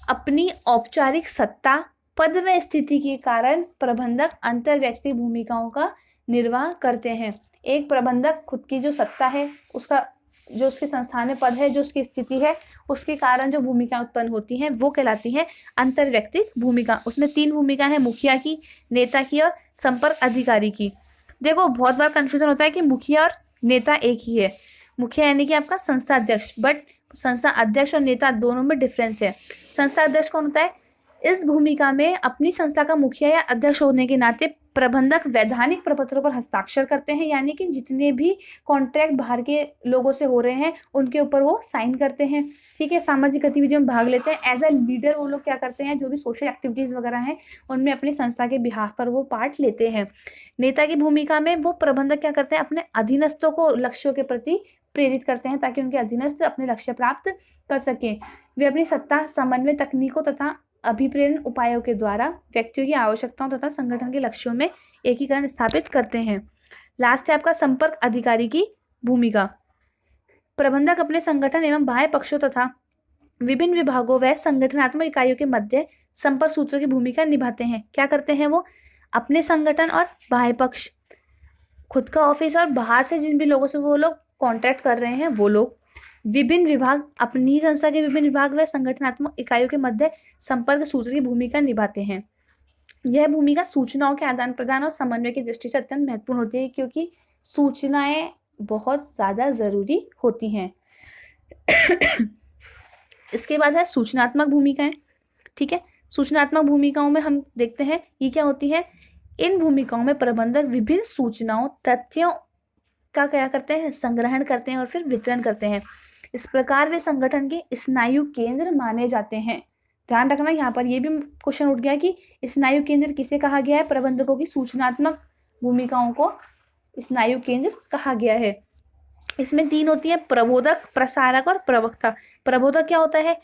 अपनी औपचारिक सत्ता, पद व स्थिति के कारण प्रबंधक अंतर्वैयक्तिक भूमिकाओं का निर्वाह करते हैं। एक प्रबंधक खुद की जो सत्ता है, उसका जो उसके संस्थान में पद है, जो उसकी स्थिति है, उसके कारण जो भूमिका उत्पन्न होती हैं वो कहलाती है अंतर्वैयक्तिक भूमिका। उसमें 3 भूमिका है, मुखिया की, नेता की और संपर्क अधिकारी की। देखो बहुत बार कंफ्यूजन होता है कि मुखिया और नेता एक ही है। मुखिया यानी कि आपका संस्था अध्यक्ष, बट संस्था अध्यक्ष और नेता दोनों में डिफरेंस है। संस्था अध्यक्ष कौन होता है? इस भूमिका में अपनी संस्था का मुखिया या अध्यक्ष होने के नाते प्रबंधक वैधानिक प्रपत्रों पर हस्ताक्षर करते हैं, यानी कि जितने भी कॉन्ट्रैक्ट बाहर के लोगों से हो रहे हैं उनके ऊपर वो साइन करते हैं, ठीक है। सामाजिक गतिविधियों में भाग लेते हैं। एज अ लीडर वो लोग क्या करते हैं, जो भी सोशल एक्टिविटीज़ वगैरह हैं उनमें अपनी संस्था के बिहाफ पर वो पार्ट लेते हैं। नेता की भूमिका में वो प्रबंधक क्या करते हैं, अपने अधीनस्थों को लक्ष्यों के प्रति प्रेरित करते हैं ताकि उनके अधीनस्थ अपने लक्ष्य प्राप्त कर सकें। वे अपनी सत्ता, समन्वय तकनीकों तथा अभिप्रेरण उपायों के द्वारा व्यक्तियों की आवश्यकताओं तथा संगठन के लक्ष्यों में एकीकरण स्थापित करते हैं। लास्ट है आपका संपर्क अधिकारी की भूमिका। प्रबंधक अपने संगठन एवं बाह्य पक्षों तथा विभिन्न विभागों व संगठनात्मक इकाइयों के मध्य संपर्क सूत्रों की भूमिका निभाते हैं। क्या करते हैं वो? अपने संगठन और बाह्य पक्ष, खुद का ऑफिस और बाहर से जिन भी लोगों से वो लोग कॉन्टैक्ट कर रहे हैं वो लोग, विभिन्न विभाग, अपनी संस्था के विभिन्न विभाग व संगठनात्मक इकाइयों के मध्य संपर्क सूत्र की भूमिका निभाते हैं। यह भूमिका सूचनाओं के आदान प्रदान और समन्वय की दृष्टि से अत्यंत महत्वपूर्ण होती है, क्योंकि सूचनाएं बहुत ज़्यादा ज़रूरी होती हैं। इसके बाद है सूचनात्मक भूमिकाएं, ठीक है। सूचनात्मक भूमिकाओं में हम देखते हैं ये क्या होती है। इन भूमिकाओं में प्रबंधक विभिन्न सूचनाओं, तथ्यों का क्या करते हैं, संग्रहण करते हैं और फिर वितरण करते हैं। इस प्रकार वे संगठन के स्नायु केंद्र माने जाते हैं। ध्यान रखना, यहाँ पर ये भी क्वेश्चन उठ गया कि स्नायु केंद्र किसे कहा गया है? प्रबंधकों की सूचनात्मक भूमिकाओं को स्नायु केंद्र कहा गया है। इसमें 3 होती है, प्रबोधक, प्रसारक और प्रवक्ता। प्रबोधक क्या होता है?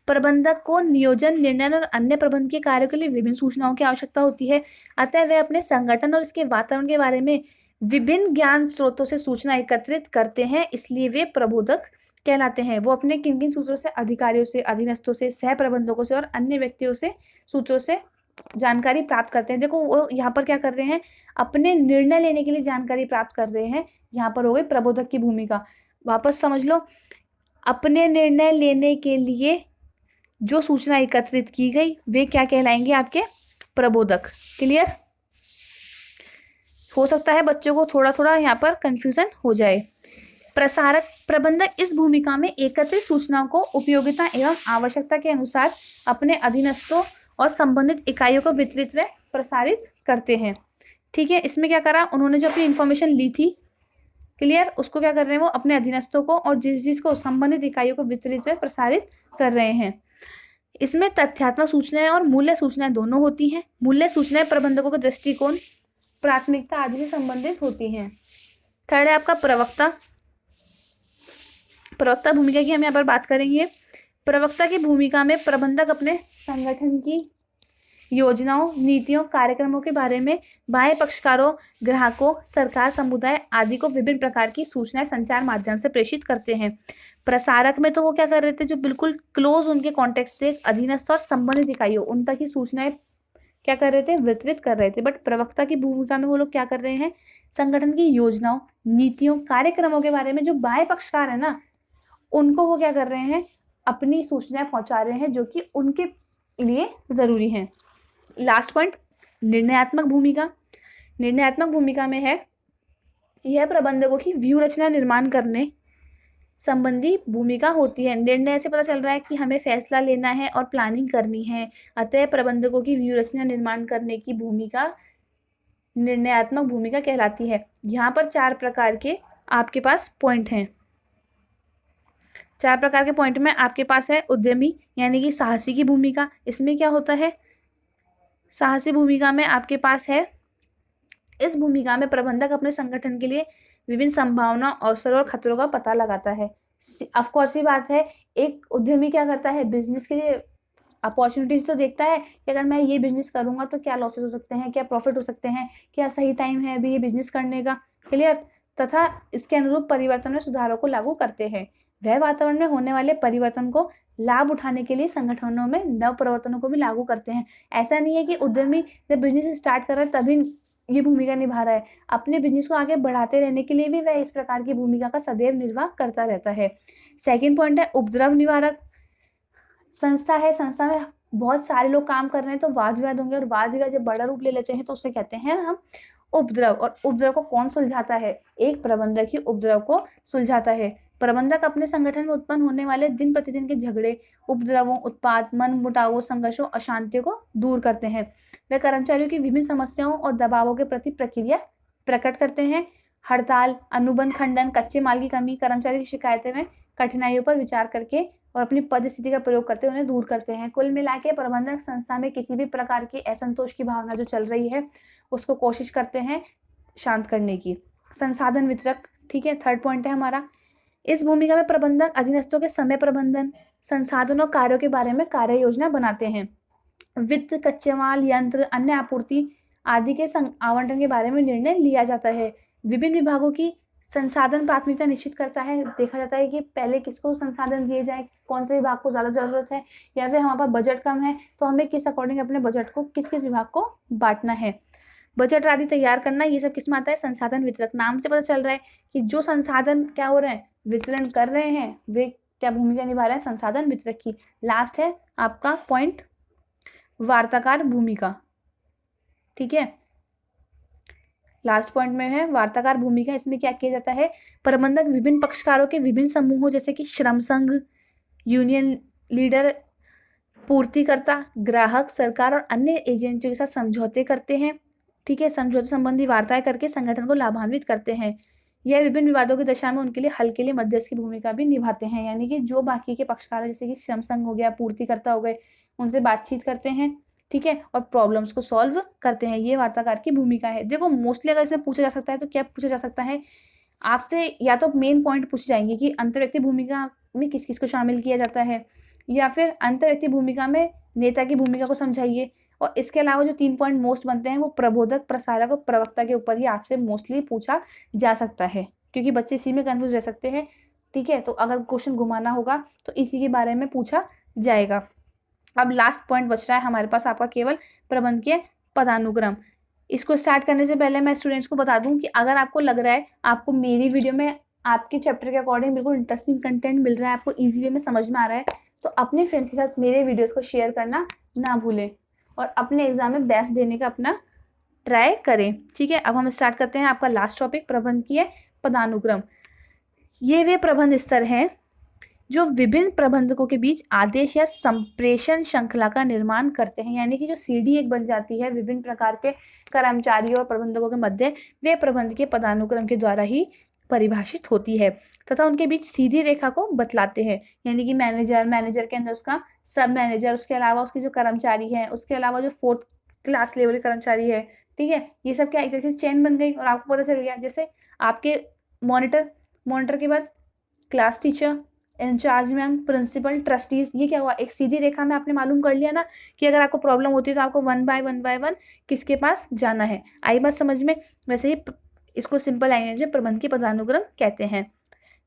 प्रबंधक को नियोजन, निर्णय और अन्य प्रबंध के कार्यों के लिए विभिन्न सूचनाओं की आवश्यकता होती है, अतः वे अपने संगठन और इसके वातावरण के बारे में विभिन्न ज्ञान स्रोतों से सूचना एकत्रित करते हैं, इसलिए वे प्रबोधक कहलाते हैं। वो अपने किन किन सूत्रों से? अधिकारियों से, अधीनस्थों से, सह प्रबंधकों से और अन्य व्यक्तियों से सूत्रों से जानकारी प्राप्त करते हैं। देखो वो यहाँ पर क्या कर रहे हैं, अपने निर्णय लेने के लिए जानकारी प्राप्त कर रहे हैं। यहाँ पर हो गई प्रबोधक की भूमिका। वापस समझ लो, अपने निर्णय लेने के लिए जो सूचना एकत्रित की गई वे क्या कहलाएंगे? आपके प्रबोधक। क्लियर? हो सकता है बच्चों को थोड़ा थोड़ा यहाँ पर कंफ्यूजन हो जाए। प्रसारक, प्रबंधक इस भूमिका में एकत्रित सूचनाओं को उपयोगिता एवं आवश्यकता के अनुसार अपने अधीनस्थों और संबंधित इकाइयों को वितरित व प्रसारित करते हैं, ठीक है। इसमें क्या करा, उन्होंने जो अपनी इंफॉर्मेशन ली थी, क्लियर, उसको क्या कर रहे हैं वो अपने अधीनस्थों को और जिसको संबंधित इकाइयों को वितरित व प्रसारित कर रहे हैं। इसमें तथ्यात्मक सूचनाएं और मूल्य सूचनाएं दोनों होती हैं। मूल्य सूचनाएं प्रबंधकों के दृष्टिकोण, प्राथमिकता आदि से संबंधित होती हैं। थर्ड है आपका प्रवक्ता। प्रवक्ता भूमिका की हम यहाँ पर बात करेंगे। प्रवक्ता की भूमिका में प्रबंधक अपने संगठन की योजनाओं, नीतियों, कार्यक्रमों के बारे में बाह्य पक्षकारों, ग्राहकों, सरकार, समुदाय आदि को विभिन्न प्रकार की सूचनाएं संचार माध्यम से प्रेषित करते हैं। प्रसारक में तो वो क्या कर रहे थे, जो बिल्कुल क्लोज उनके कॉन्टेक्ट से अधीनस्थ और संबंधित इकाइयों उन तक ही सूचनाएं क्या कर रहे थे, वितरित कर रहे थे। बट प्रवक्ता की भूमिका में वो लोग क्या कर रहे हैं, संगठन की योजनाओं, नीतियों, कार्यक्रमों के बारे में जो बाह्य पक्षकार है ना, उनको वो क्या कर रहे हैं, अपनी सूचनाएं पहुंचा रहे हैं जो कि उनके लिए जरूरी हैं। लास्ट पॉइंट, निर्णयात्मक भूमिका। निर्णयात्मक भूमिका में है, यह प्रबंधकों की व्यूह रचना निर्माण करने संबंधी भूमिका होती है। निर्णय से पता चल रहा है कि हमें फैसला लेना है और प्लानिंग करनी है, अतः प्रबंधकों की व्यूह रचना निर्माण करने की भूमिका निर्णयात्मक भूमिका कहलाती है। यहाँ पर 4 प्रकार के आपके पास पॉइंट हैं। 4 प्रकार के पॉइंट में आपके पास है उद्यमी यानी कि साहसी की भूमिका। इसमें क्या होता है, साहसी भूमिका में आपके पास है, इस भूमिका में प्रबंधक अपने संगठन के लिए विभिन्न संभावना, अवसरों और खतरों का पता लगाता है। ऑफ कोर्स ही बात है, एक उद्यमी क्या करता है, बिजनेस के लिए अपॉर्चुनिटीज तो देखता है कि अगर मैं ये बिजनेस करूंगा तो क्या लॉसेस हो सकते हैं, क्या प्रॉफिट हो सकते हैं, क्या सही टाइम है अभी ये बिजनेस करने का, क्लियर, तथा इसके अनुरूप परिवर्तन में सुधारों को लागू करते हैं। वह वातावरण में होने वाले परिवर्तन को लाभ उठाने के लिए संगठनों में नव परिवर्तनों को भी लागू करते हैं। ऐसा नहीं है कि उद्यमी जब बिजनेस स्टार्ट कर रहा है तभी ये भूमिका निभा रहा है, अपने बिजनेस को आगे बढ़ाते रहने के लिए भी वह इस प्रकार की भूमिका का सदैव निर्वाह करता रहता है। सेकंड पॉइंट है उपद्रव निवारक। संस्था है, संस्था में बहुत सारे लोग काम कर रहे हैं तो वाद विवाद होंगे, और वाद विवाद जब बड़ा रूप ले लेते हैं तो उससे कहते हैं हम उपद्रव। और उपद्रव को कौन सुलझाता है, एक प्रबंधक ही उपद्रव को सुलझाता है। प्रबंधक अपने संगठन में उत्पन्न होने वाले दिन प्रतिदिन के झगड़े, उपद्रवों, उत्पात, मन मुटावों, संघर्षों, अशांतियों को दूर करते हैं। वे कर्मचारियों की विभिन्न समस्याओं और दबावों के प्रति प्रतिक्रिया प्रकट करते हैं। हड़ताल, अनुबंध खंडन, कच्चे माल की कमी, कर्मचारी की शिकायतें में कठिनाइयों पर विचार करके और अपनी पद स्थिति का प्रयोग करते उन्हें दूर करते हैं। कुल मिला के प्रबंधक संस्था में किसी भी प्रकार की असंतोष की भावना जो चल रही है उसको कोशिश करते हैं शांत करने की। संसाधन वितरक, ठीक है, थर्ड पॉइंट है हमारा। इस भूमिका में प्रबंधक अधीनस्थों के समय प्रबंधन, संसाधनों, कार्यों के बारे में कार्य योजना बनाते हैं। वित्त, कच्चे माल, यंत्र, अन्य आपूर्ति आदि के आवंटन के बारे में निर्णय लिया जाता है। विभिन्न विभागों की संसाधन प्राथमिकता निश्चित करता है। देखा जाता है कि पहले किसको संसाधन दिए जाए, कौन से विभाग को ज़्यादा ज़रूरत है, या फिर हमारे पास बजट कम है तो हमें किस अकॉर्डिंग अपने बजट को किस किस विभाग को बांटना है। बजट आदि तैयार करना, ये सब किस में आता है, संसाधन वितरक। नाम से पता चल रहा है कि जो संसाधन क्या हो रहे हैं, वितरण कर रहे हैं, वे क्या भूमिका निभा रहे हैं, संसाधन वितरक की। लास्ट है आपका पॉइंट वार्ताकार भूमिका, ठीक है, लास्ट पॉइंट में है वार्ताकार भूमिका। इसमें क्या किया जाता है, प्रबंधक विभिन्न पक्षकारों के विभिन्न समूहों जैसे कि श्रम संघ, यूनियन लीडर, पूर्तिकर्ता, ग्राहक, सरकार और अन्य एजेंसियों के साथ समझौते करते हैं, ठीक है, समझौते संबंधी वार्ताएं करके संगठन को लाभान्वित करते हैं। यह विभिन्न विवादों की दशा में उनके लिए हल के लिए मध्यस्थ की भूमिका भी निभाते हैं, यानी कि जो बाकी के पक्षकार जैसे कि श्रम संघ हो गया, पूर्तिकर्ता हो गए, उनसे बातचीत करते हैं, ठीक है, और प्रॉब्लम्स को सॉल्व करते हैं। ये वार्ताकार की भूमिका है। देखो मोस्टली अगर इसमें पूछा जा सकता है तो क्या पूछा जा सकता है आपसे, या तो मेन पॉइंट पूछे जाएंगे कि अंतर्व्यक्ति भूमिका में किस किस को शामिल किया जाता है, या फिर अंतर्व्यक्ति भूमिका में नेता की भूमिका को समझाइए। और इसके अलावा जो 3 पॉइंट मोस्ट बनते हैं वो प्रबोधक, प्रसारक और प्रवक्ता के ऊपर ही आपसे मोस्टली पूछा जा सकता है, क्योंकि बच्चे इसी में कन्फ्यूज रह सकते हैं, ठीक है। तो अगर क्वेश्चन घुमाना होगा तो इसी के बारे में पूछा जाएगा। अब लास्ट पॉइंट बच रहा है हमारे पास आपका केवल प्रबंधकीय पदानुक्रम। इसको स्टार्ट करने से पहले मैं स्टूडेंट्स को बता दूं कि अगर आपको लग रहा है आपको मेरी वीडियो में आपके चैप्टर के अकॉर्डिंग बिल्कुल इंटरेस्टिंग कंटेंट मिल रहा है, आपको ईजी वे में समझ में आ रहा है, तो अपने फ्रेंड्स के साथ मेरे वीडियोस को शेयर करना ना भूलें और अपने एग्जाम में बेस्ट देने का अपना ट्राई करें, ठीक है। अब हम स्टार्ट करते हैं आपका लास्ट टॉपिक, प्रबंधकीय पदानुक्रम। ये वे प्रबंध स्तर हैं जो विभिन्न प्रबंधकों के बीच आदेश या संप्रेषण श्रृंखला का निर्माण करते हैं, यानी कि जो सीढ़ी एक बन जाती है विभिन्न प्रकार के कर्मचारियों और प्रबंधकों के मध्य, वे प्रबंधकीय पदानुक्रम के द्वारा ही परिभाषित होती है तथा उनके बीच सीधी रेखा को बतलाते हैं। यानी कि मैनेजर के अंदर उसका सब मैनेजर, उसके अलावा उसके जो कर्मचारी है, उसके अलावा जो 4th क्लास लेवल के कर्मचारी है, ठीक है, ये सब क्या एक तरह से चेन बन गई और आपको पता चल गया। जैसे आपके मॉनिटर के बाद class teacher, incharge ma'am, principal, trustees, ये क्या हुआ, एक सीधी रेखा में आपने मालूम कर लिया ना कि अगर आपको प्रॉब्लम होती है तो आपको 1 बाय 1 किसके पास जाना है। आई बात समझ में। वैसे ही इसको सिंपल लैंग्वेज में प्रबंधकीय पदानुक्रम कहते हैं।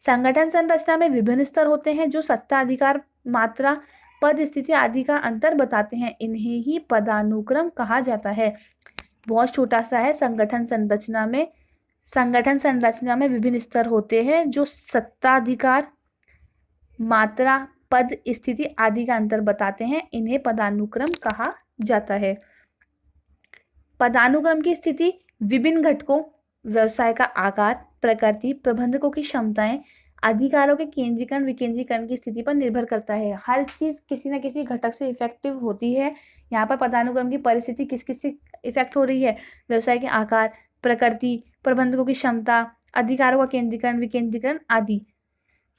संगठन संरचना में विभिन्न स्तर होते हैं जो सत्ता, अधिकार, मात्रा, पद, स्थिति आदि का अंतर बताते हैं। इन्हें ही पदानुक्रम कहा जाता है। बहुत छोटा सा है। संगठन संरचना में विभिन्न स्तर होते हैं जो सत्ता, अधिकार, मात्रा, पद, स्थिति आदि का अंतर बताते हैं। इन्हें पदानुक्रम कहा जाता है। पदानुक्रम की स्थिति विभिन्न घटकों, व्यवसाय का आकार, प्रकृति, प्रबंधकों की क्षमताएं, अधिकारों के केंद्रीकरण विकेंद्रीकरण की स्थिति पर निर्भर करता है। हर चीज किसी न किसी घटक से इफेक्टिव होती है। यहाँ पर पदानुक्रम की परिस्थिति किस किस से इफेक्ट हो रही है? व्यवसाय के आकार, प्रकृति, प्रबंधकों की क्षमता, अधिकारों का केंद्रीकरण विकेंद्रीकरण आदि।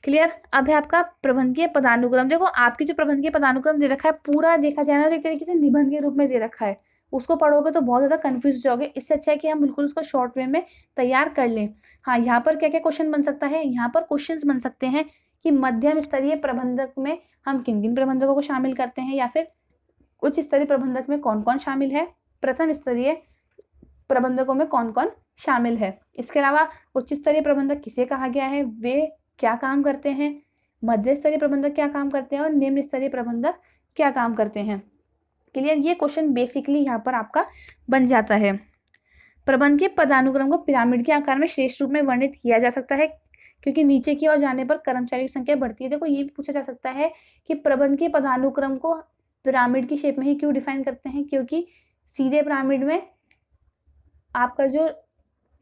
क्लियर? अब है आपका प्रबंधकीय पदानुक्रम। देखो आपकी जो प्रबंधकीय पदानुक्रम दे रखा है पूरा देखा जाए ना तो एक तरीके से निबंध के रूप में दे रखा है। उसको पढ़ोगे तो बहुत ज़्यादा कंफ्यूज हो जाओगे। इससे अच्छा है कि हम बिल्कुल उसको शॉर्ट वे में तैयार कर लें। हाँ, यहाँ पर क्या क्या क्वेश्चन बन सकता है? यहाँ पर क्वेश्चंस बन सकते हैं कि मध्यम स्तरीय प्रबंधक में हम किन किन प्रबंधकों को शामिल करते हैं, या फिर उच्च स्तरीय प्रबंधक में कौन कौन शामिल है, प्रथम स्तरीय प्रबंधकों में कौन कौन शामिल है। इसके अलावा उच्च स्तरीय प्रबंधक किसे कहा गया है, वे क्या काम करते हैं, मध्य स्तरीय प्रबंधक क्या काम करते हैं और निम्न स्तरीय प्रबंधक क्या काम करते हैं। क्लियर? ये क्वेश्चन बेसिकली यहाँ पर आपका बन जाता है। प्रबंधकीय पदानुक्रम को पिरामिड के आकार में श्रेष्ठ रूप में वर्णित किया जा सकता है क्योंकि नीचे की ओर जाने पर कर्मचारियों की संख्या बढ़ती है। देखो ये भी पूछा जा सकता है कि प्रबंधकीय पदानुक्रम को पिरामिड की शेप में ही क्यों डिफाइन करते हैं, क्योंकि सीधे पिरामिड में आपका जो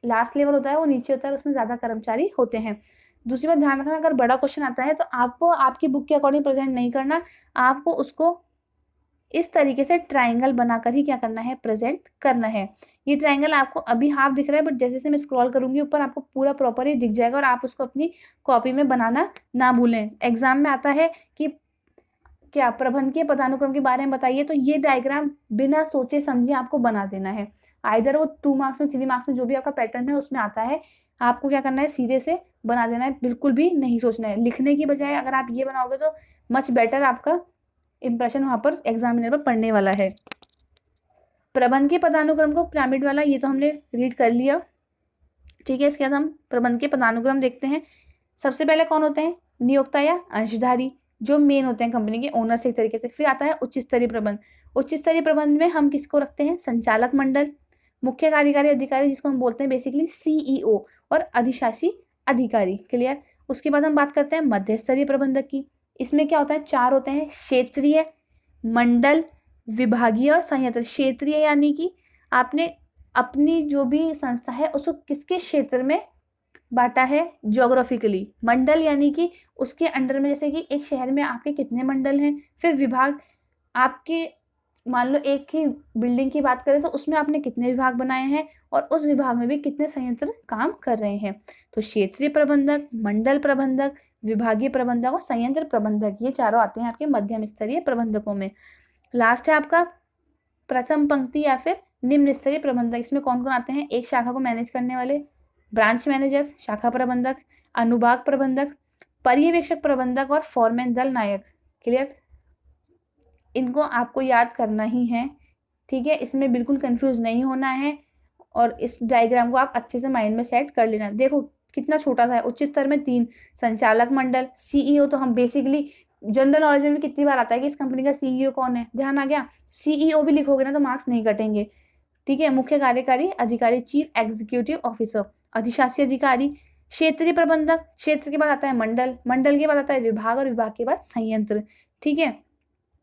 लास्ट लेवल होता है वो नीचे होता है, उसमें ज़्यादा कर्मचारी होते हैं। दूसरी बात ध्यान रखना, अगर बड़ा क्वेश्चन आता है तो आपको आपकी बुक के अकॉर्डिंग प्रेजेंट नहीं करना, आपको उसको इस तरीके से ट्राइंगल बनाकर ही क्या करना है, प्रेजेंट करना है। ये ट्राइंगल आपको अभी हाफ दिख रहा है, बट जैसे जैसे मैं स्क्रॉल करूंगी ऊपर आपको पूरा प्रॉपर ही दिख जाएगा और आप उसको अपनी कॉपी में बनाना ना भूलें। एग्जाम में आता है कि क्या प्रबंधकीय पदानुक्रम के बारे में बताइए, तो ये डायग्राम बिना सोचे समझे आपको बना देना है। आइदर वो 2 मार्क्स में 3 मार्क्स में जो भी आपका पैटर्न है उसमें आता है, आपको क्या करना है, सीधे से बना देना है, बिल्कुल भी नहीं सोचना है। लिखने की बजाय अगर आप ये बनाओगे तो मच बेटर आपका इंप्रेशन वहाँ पर एग्जामिनर पर पढ़ने वाला है। प्रबंधकीय पदानुक्रम को पिरामिड वाला ये तो हमने रीड कर लिया, ठीक है। इसके बाद हम प्रबंधकीय पदानुक्रम देखते हैं। सबसे पहले कौन होते हैं, नियोक्ता या अंशधारी, जो मेन होते हैं कंपनी के ओनर से एक तरीके से। फिर आता है उच्च स्तरीय प्रबंध। उच्च स्तरीय प्रबंध में हम किसको रखते हैं, संचालक मंडल, मुख्य कार्यकारी अधिकारी जिसको हम बोलते हैं बेसिकली CEO, और अधिशासी अधिकारी। क्लियर? उसके बाद हम बात करते हैं मध्य स्तरीय प्रबंधक की। इसमें क्या होता है, 4 होते हैं, क्षेत्रीय, मंडल, विभागीय और संयंत्र। क्षेत्रीय यानी कि आपने अपनी जो भी संस्था है उसको किसके क्षेत्र में बांटा है, ज्योग्राफिकली। मंडल यानी कि उसके अंडर में, जैसे कि एक शहर में आपके कितने मंडल हैं। फिर विभाग, आपके मान लो एक ही बिल्डिंग की बात करें तो उसमें आपने कितने विभाग बनाए हैं और उस विभाग में भी कितने संयंत्र काम कर रहे हैं। तो क्षेत्रीय प्रबंधक, मंडल प्रबंधक, विभागीय प्रबंधक और संयंत्र प्रबंधक, ये चारों आते हैं आपके मध्यम स्तरीय प्रबंधकों में। लास्ट है आपका प्रथम पंक्ति या फिर निम्न स्तरीय प्रबंधक। इसमें कौन कौन आते हैं, एक शाखा को मैनेज करने वाले, ब्रांच मैनेजर्स, शाखा प्रबंधक, अनुभाग प्रबंधक, पर्यवेक्षक प्रबंधक और फॉरमैन दल नायक। क्लियर? इनको आपको याद करना ही है, ठीक है। इसमें बिल्कुल कंफ्यूज नहीं होना है और इस डायग्राम को आप अच्छे से माइंड में सेट कर लेना। देखो कितना छोटा सा है। उच्च स्तर में 3 संचालक मंडल, CEO तो हम बेसिकली जनरल नॉलेज में भी कितनी बार आता है कि इस कंपनी का CEO कौन है, ध्यान आ गया। CEO भी लिखोगे ना तो मार्क्स नहीं कटेंगे, ठीक है। मुख्य कार्यकारी अधिकारी, चीफ एग्जीक्यूटिव ऑफिसर, अधिशासी अधिकारी, क्षेत्रीय प्रबंधक, क्षेत्र के बाद आता है मंडल, मंडल के बाद आता है विभाग और विभाग के बाद संयंत्र, ठीक है।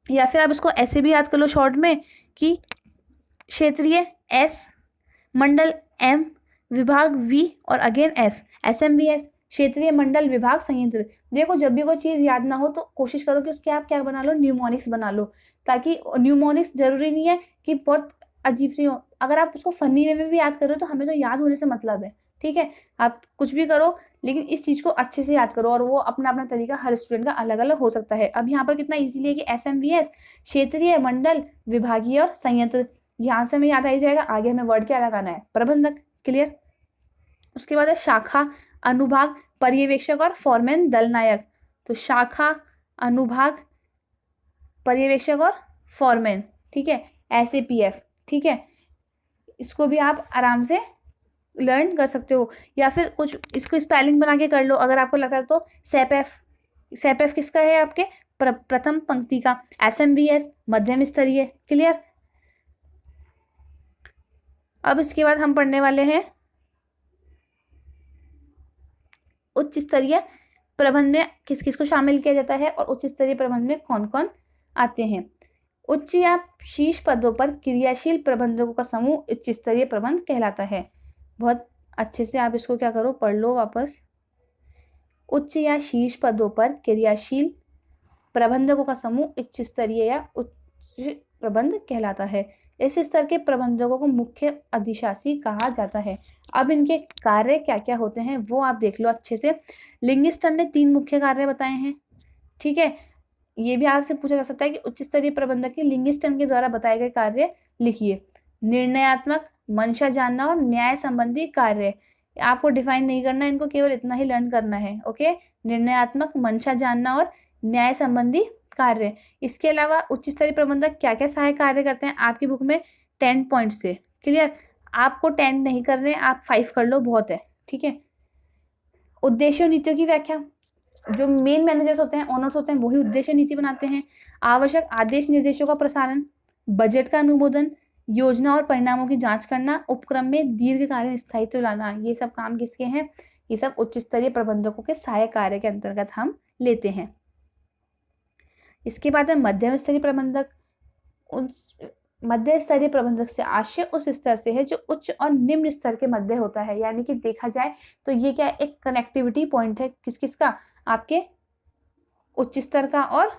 या फिर आप इसको ऐसे भी याद कर लो शॉर्ट में कि क्षेत्रीय S, मंडल M, विभाग V और अगेन S, SMVS, क्षेत्रीय, मंडल, विभाग, संयंत्र। देखो जब भी कोई चीज़ याद ना हो तो कोशिश करो कि उसके आप क्या बना लो, न्यूमोनिक्स बना लो, ताकि न्यूमोनिक्स जरूरी नहीं है कि बहुत अजीब सी हो। अगर आप उसको फनी वे में भी याद करो तो हमें तो याद होने से मतलब है, ठीक है। आप कुछ भी करो लेकिन इस चीज़ को अच्छे से याद करो, और वो अपना अपना तरीका हर स्टूडेंट का अलग अलग हो सकता है। अब यहाँ पर कितना इजीली है कि SMVS, क्षेत्रीय, मंडल, विभागीय और संयंत्र, यहाँ से हमें याद आ ही जाएगा। आगे हमें वर्ड क्या लगाना है, प्रबंधक। क्लियर? उसके बाद है शाखा, अनुभाग, पर्यवेक्षक और फॉरमैन दल नायक। तो शाखा, अनुभाग, पर्यवेक्षक और फॉरमैन, ठीक है, SAPF, ठीक है। इसको भी आप आराम से लर्न कर सकते हो, या फिर कुछ इसको स्पेलिंग बना के कर लो अगर आपको लगता है तो। सेपेफ किसका है? आपके प्रथम पंक्ति का। SMVS मध्यम स्तरीय। क्लियर। अब इसके बाद हम पढ़ने वाले हैं उच्च स्तरीय प्रबंध में किस किस को शामिल किया जाता है और उच्च स्तरीय प्रबंध में कौन कौन आते हैं। उच्च या शीर्ष पदों पर क्रियाशील प्रबंधकों का समूह उच्च स्तरीय प्रबंध कहलाता है। बहुत अच्छे से आप इसको क्या करो, पढ़ लो वापस। उच्च या शीर्ष पदों पर क्रियाशील प्रबंधकों का समूह उच्च स्तरीय या उच्च प्रबंध कहलाता है। इस स्तर के प्रबंधकों को मुख्य अधिशासी कहा जाता है। अब इनके कार्य क्या क्या होते हैं वो आप देख लो अच्छे से। लिंगिस्टन ने 3 मुख्य कार्य बताए हैं। ठीक है, ये भी आपसे पूछा जा सकता है कि उच्च स्तरीय प्रबंधक के लिंगिस्टन के द्वारा बताए गए कार्य लिखिए। निर्णयात्मक, मंशा जानना और न्याय संबंधी कार्य। आपको डिफाइन नहीं करना, इनको केवल इतना ही लर्न करना है। ओके, निर्णयात्मक, मंशा जानना और न्याय संबंधी कार्य। इसके अलावा उच्च स्तरीय प्रबंधक क्या क्या सहायक कार्य करते हैं आपकी बुक में 10 पॉइंट्स से। क्लियर। आपको 10 नहीं कर रहे, आप 5 कर लो, बहुत है। ठीक है। उद्देश्य और नीतियों की व्याख्या। जो मेन मैनेजर्स होते हैं, ओनर्स होते हैं, वही उद्देश्य नीति बनाते हैं। आवश्यक आदेश निर्देशों का प्रसारण, बजट का अनुमोदन, योजना और परिणामों की जांच करना, उपक्रम में दीर्घकालीन स्थायित्व लाना, ये सब काम किसके हैं? ये सब उच्च स्तरीय प्रबंधकों के सहायक कार्य के अंतर्गत हम लेते हैं। इसके बाद है मध्यम स्तरीय प्रबंधक। मध्य स्तरीय प्रबंधक से आशय उस स्तर से है जो उच्च और निम्न स्तर के मध्य होता है। यानी कि देखा जाए तो ये क्या, एक कनेक्टिविटी पॉइंट है किस किस का? आपके उच्च स्तर का और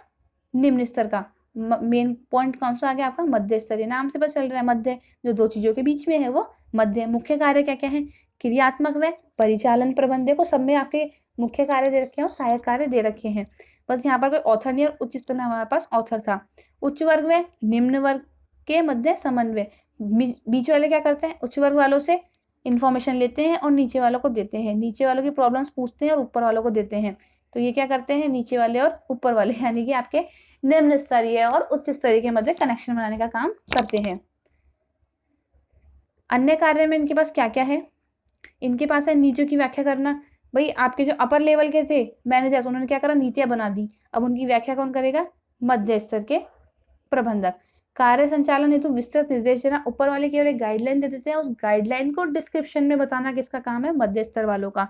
निम्न स्तर का। मेन पॉइंट कौन सा आ गया आपका? मध्य स्तरीय। नाम से पता चल रहा है मध्य, जो 2 चीजों के बीच में है वो मध्य। मुख्य कार्य क्या क्या है? क्रियात्मक व परिचालन प्रबंधक को सब में आपके मुख्य कार्य दे रखे हैं और सहायक कार्य दे रखे हैं। बस यहाँ पर कोई ऑथर नहीं, और उच्च स्तर में हमारे पास ऑथर था। उच्च वर्ग व निम्न वर्ग के मध्य समन्वय। बीच वाले क्या करते हैं? उच्च वर्ग वालों से इंफॉर्मेशन लेते हैं और नीचे वालों को देते हैं। नीचे वालों की प्रॉब्लम्स पूछते हैं और ऊपर वालों को देते हैं। तो ये क्या करते हैं? नीचे वाले और ऊपर वाले, यानी कि आपके निम्न स्तरीय और उच्च स्तरीय के मध्य कनेक्शन बनाने का काम करते हैं। अन्य कार्य में इनके पास क्या क्या है? इनके पास है नीतियों की व्याख्या करना। भाई आपके जो अपर लेवल के थे मैनेजर्स, उन्होंने क्या करा? नीतियां बना दी। अब उनकी व्याख्या कौन करेगा? मध्य स्तर के प्रबंधक। कार्य संचालन हेतु विस्तृत निर्देश देना। ऊपर वाले केवल एक गाइडलाइन दे देते हैं, उस गाइडलाइन को डिस्क्रिप्शन में बताना किसका काम है? मध्य स्तर वालों का।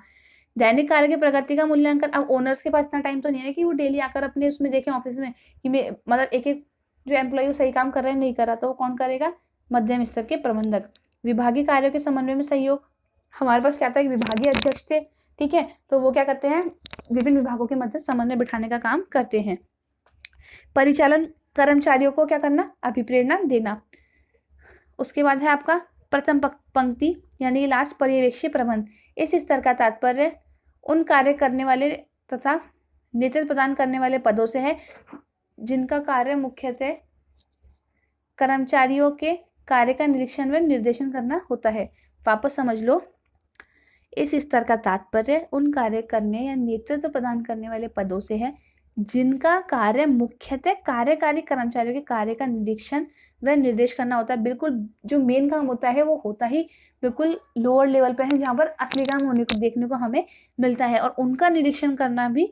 दैनिक कार्य की प्रगति का मूल्यांकन। अब ओनर्स के पास इतना टाइम तो नहीं है कि वो डेली आकर अपने उसमें देखें ऑफिस में कि मतलब एक एक जो एम्प्लॉय सही काम कर रहे हैं नहीं कर रहा, तो वो कौन करेगा? मध्यम स्तर के प्रबंधक। विभागीय कार्यों के समन्वय में सहयोग। हमारे पास क्या था कि विभागीय अध्यक्ष थे। ठीक है, तो वो क्या करते हैं? विभिन्न विभागों के मध्य समन्वय बिठाने का काम करते हैं। परिचालन कर्मचारियों को क्या करना? अभिप्रेरणा देना। उसके बाद है आपका प्रथम पंक्ति यानी लास्ट पर्यवेक्षी प्रबंध। इस स्तर का तात्पर्य उन कार्य करने वाले तथा नेतृत्व प्रदान करने वाले पदों से है जिनका कार्य मुख्यतः कर्मचारियों के कार्य का निरीक्षण व निर्देशन करना होता है। वापस समझ लो, इस स्तर का तात्पर्य उन कार्य करने या नेतृत्व प्रदान करने वाले पदों से है जिनका कार्य मुख्यतः कार्यकारी कर्मचारियों के कार्य का निरीक्षण व निर्देश करना होता है। बिल्कुल जो मेन काम होता है वो होता ही बिल्कुल लोअर लेवल पे है, जहाँ पर असली काम होने को देखने को हमें मिलता है। और उनका निरीक्षण करना भी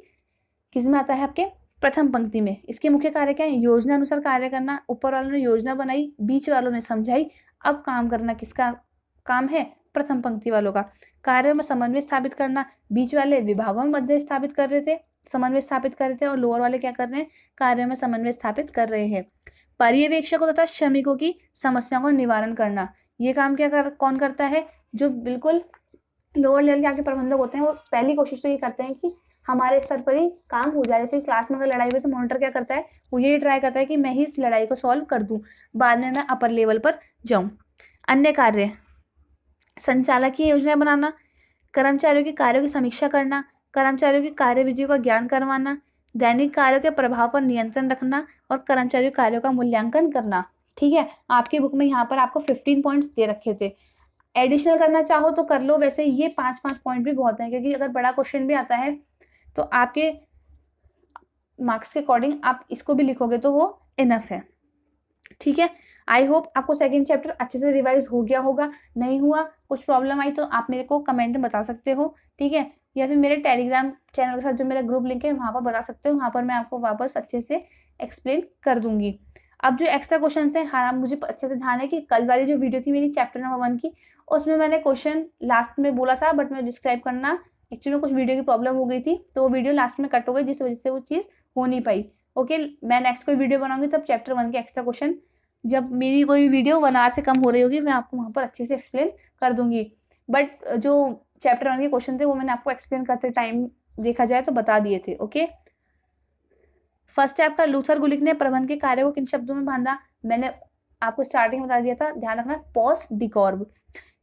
किस में आता है? आपके प्रथम पंक्ति में। इसके मुख्य कार्य क्या है? योजना अनुसार कार्य करना। ऊपर वालों ने योजना बनाई, बीच वालों ने समझाई, अब काम करना किसका काम है? प्रथम पंक्ति वालों का। कार्यों में समन्वय स्थापित करना। बीच वाले विभागों में मध्य स्थापित कर रहे थे, समन्वय स्थापित कर रहे थे, और लोअर वाले क्या कर रहे हैं? कार्यों में समन्वय स्थापित कर रहे हैं। पर्यवेक्षकों तथा श्रमिकों की समस्याओं का निवारण करना। ये काम कौन करता है? जो बिल्कुल लोअर लेवल के आगे प्रबंधक होते हैं, वो पहली कोशिश तो ये करते हैं कि हमारे स्तर पर ही काम हो जाए। जैसे क्लास में अगर लड़ाई हुई तो मॉनिटर क्या करता है? वो ये ट्राई करता है कि मैं ही इस लड़ाई को सॉल्व कर दूं, बाद में मैं अपर लेवल पर जाऊं। अन्य कार्य संचालकीय योजना बनाना, कर्मचारियों के कार्यों की समीक्षा करना, कर्मचारियों की कार्यविधियों का ज्ञान करवाना, दैनिक कार्यों के प्रभाव पर नियंत्रण रखना और कर्मचारियों कार्यों का मूल्यांकन करना। ठीक है, आपकी बुक में यहाँ पर आपको 15 पॉइंट्स दे रखे थे। एडिशनल करना चाहो तो कर लो, वैसे ये 5-5 पॉइंट भी बहुत हैं, क्योंकि अगर बड़ा क्वेश्चन भी आता है तो आपके मार्क्स के अकॉर्डिंग आप इसको भी लिखोगे तो वो इनफ है। ठीक है, आई होप आपको सेकंड चैप्टर अच्छे से रिवाइज हो गया होगा। नहीं हुआ, कुछ प्रॉब्लम आई तो आप मेरे को कमेंट में बता सकते हो, ठीक है, या फिर मेरे टेलीग्राम चैनल के साथ जो मेरा ग्रुप लिंक है वहाँ पर बता सकते हो, वहाँ पर मैं आपको वापस अच्छे से एक्सप्लेन कर दूंगी। अब जो एक्स्ट्रा क्वेश्चन है, हाँ मुझे अच्छे से ध्यान है कि कल वाली जो वीडियो थी मेरी चैप्टर नंबर 1 की, उसमें मैंने क्वेश्चन लास्ट में बोला था, बट मैं डिस्क्राइब करना एक्चुअली में कुछ वीडियो की प्रॉब्लम हो गई थी, तो वो वीडियो लास्ट में कट हो गई, जिस वजह से वो चीज़ हो नहीं पाई। ओके, मैं नेक्स्ट कोई वीडियो बनाऊंगी तब चैप्टर 1 के एक्स्ट्रा क्वेश्चन, जब मेरी कोई वीडियो 1 आवर से कम हो रही होगी, मैं आपको वहाँ पर अच्छे से एक्सप्लेन कर दूंगी। बट जो चैप्टर 1 के क्वेश्चन थे वो मैंने आपको एक्सप्लेन करते टाइम देखा जाए तो बता दिए थे। ओके, फर्स्ट है आपका लूथर गुलिक ने प्रबंध के कार्य को किन शब्दों में बांधा। मैंने आपको स्टार्टिंग बता दिया था, ध्यान रखना, पॉस डिकॉर्ब।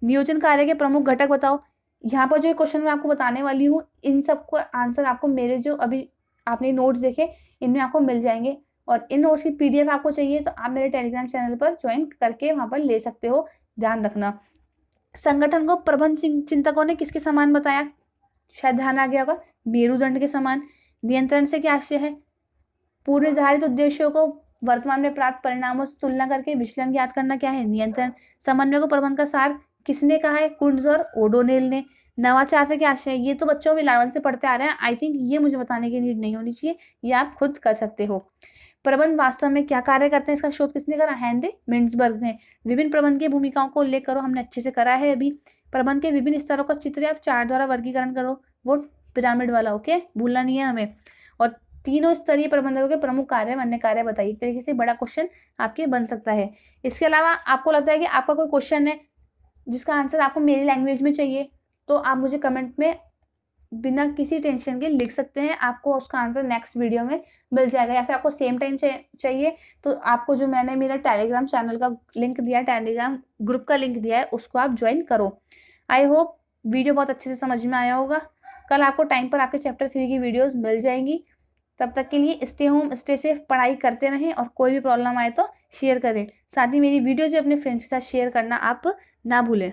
नियोजन कार्य के प्रमुख घटक बताओ। यहाँ पर जो क्वेश्चन मैं आपको बताने वाली हूँ, इन सबको आंसर आपको मेरे जो अभी आपने नोट्स देखे इनमें आपको मिल जाएंगे, और इन नोट्स की PDF आपको चाहिए तो आप मेरे टेलीग्राम चैनल पर ज्वाइन करके वहाँ पर ले सकते हो। ध्यान रखना, संगठन को प्रबंध चिंतकों ने किसके समान बताया, शायद ध्यान आ गया होगा, मेरुदंड के समान। नियंत्रण से क्या आशय है, पूर्व निर्धारित उद्देश्यों को वर्तमान में प्राप्त परिणामों से तुलना करके विचलन ज्ञात करना क्या है, नियंत्रण। समन्वय को प्रबंध का सार किसने कहा है, कुंट्ज और ओडोनेल ने। नवाचार से क्या आशय है, ये तो बच्चों भी 11 से पढ़ते आ रहे हैं, आई थिंक ये मुझे बताने की नीड नहीं होनी चाहिए, ये आप खुद कर सकते हो। प्रबंध वास्तव में क्या कार्य करते हैं, इसका शोध किसने करा, हेनरी मिंट्सबर्ग ने। विभिन्न प्रबंध की भूमिकाओं को उल्लेख करो, हमने अच्छे से करा है अभी। प्रबंध के विभिन्न स्तरों का चित्र आप चार्ट द्वारा वर्गीकरण करो, वो पिरामिड वाला, ओके, भूलना नहीं है हमें। और तीनों स्तरीय प्रबंधकों के प्रमुख कार्य, अन्य कार्य बताइए। एक तरीके से बड़ा क्वेश्चन आपके बन सकता है। इसके अलावा आपको लगता है कि आपका कोई क्वेश्चन है जिसका आंसर आपको मेरी लैंग्वेज में चाहिए, तो आप मुझे कमेंट में बिना किसी टेंशन के लिख सकते हैं, आपको उसका आंसर नेक्स्ट वीडियो में मिल जाएगा। या फिर आपको सेम टाइम चाहिए तो आपको जो मैंने मेरा टेलीग्राम चैनल का लिंक दिया है, टेलीग्राम ग्रुप का लिंक दिया है, उसको आप ज्वाइन करो। आई होप वीडियो बहुत अच्छे से समझ में आया होगा। कल आपको टाइम पर आपके चैप्टर 3 की वीडियोस मिल जाएंगी। तब तक के लिए स्टे होम स्टे सेफ, पढ़ाई करते रहें, और कोई भी प्रॉब्लम आए तो शेयर करें। साथ ही मेरी वीडियो जो अपने फ्रेंड्स के साथ शेयर करना आप ना भूलें।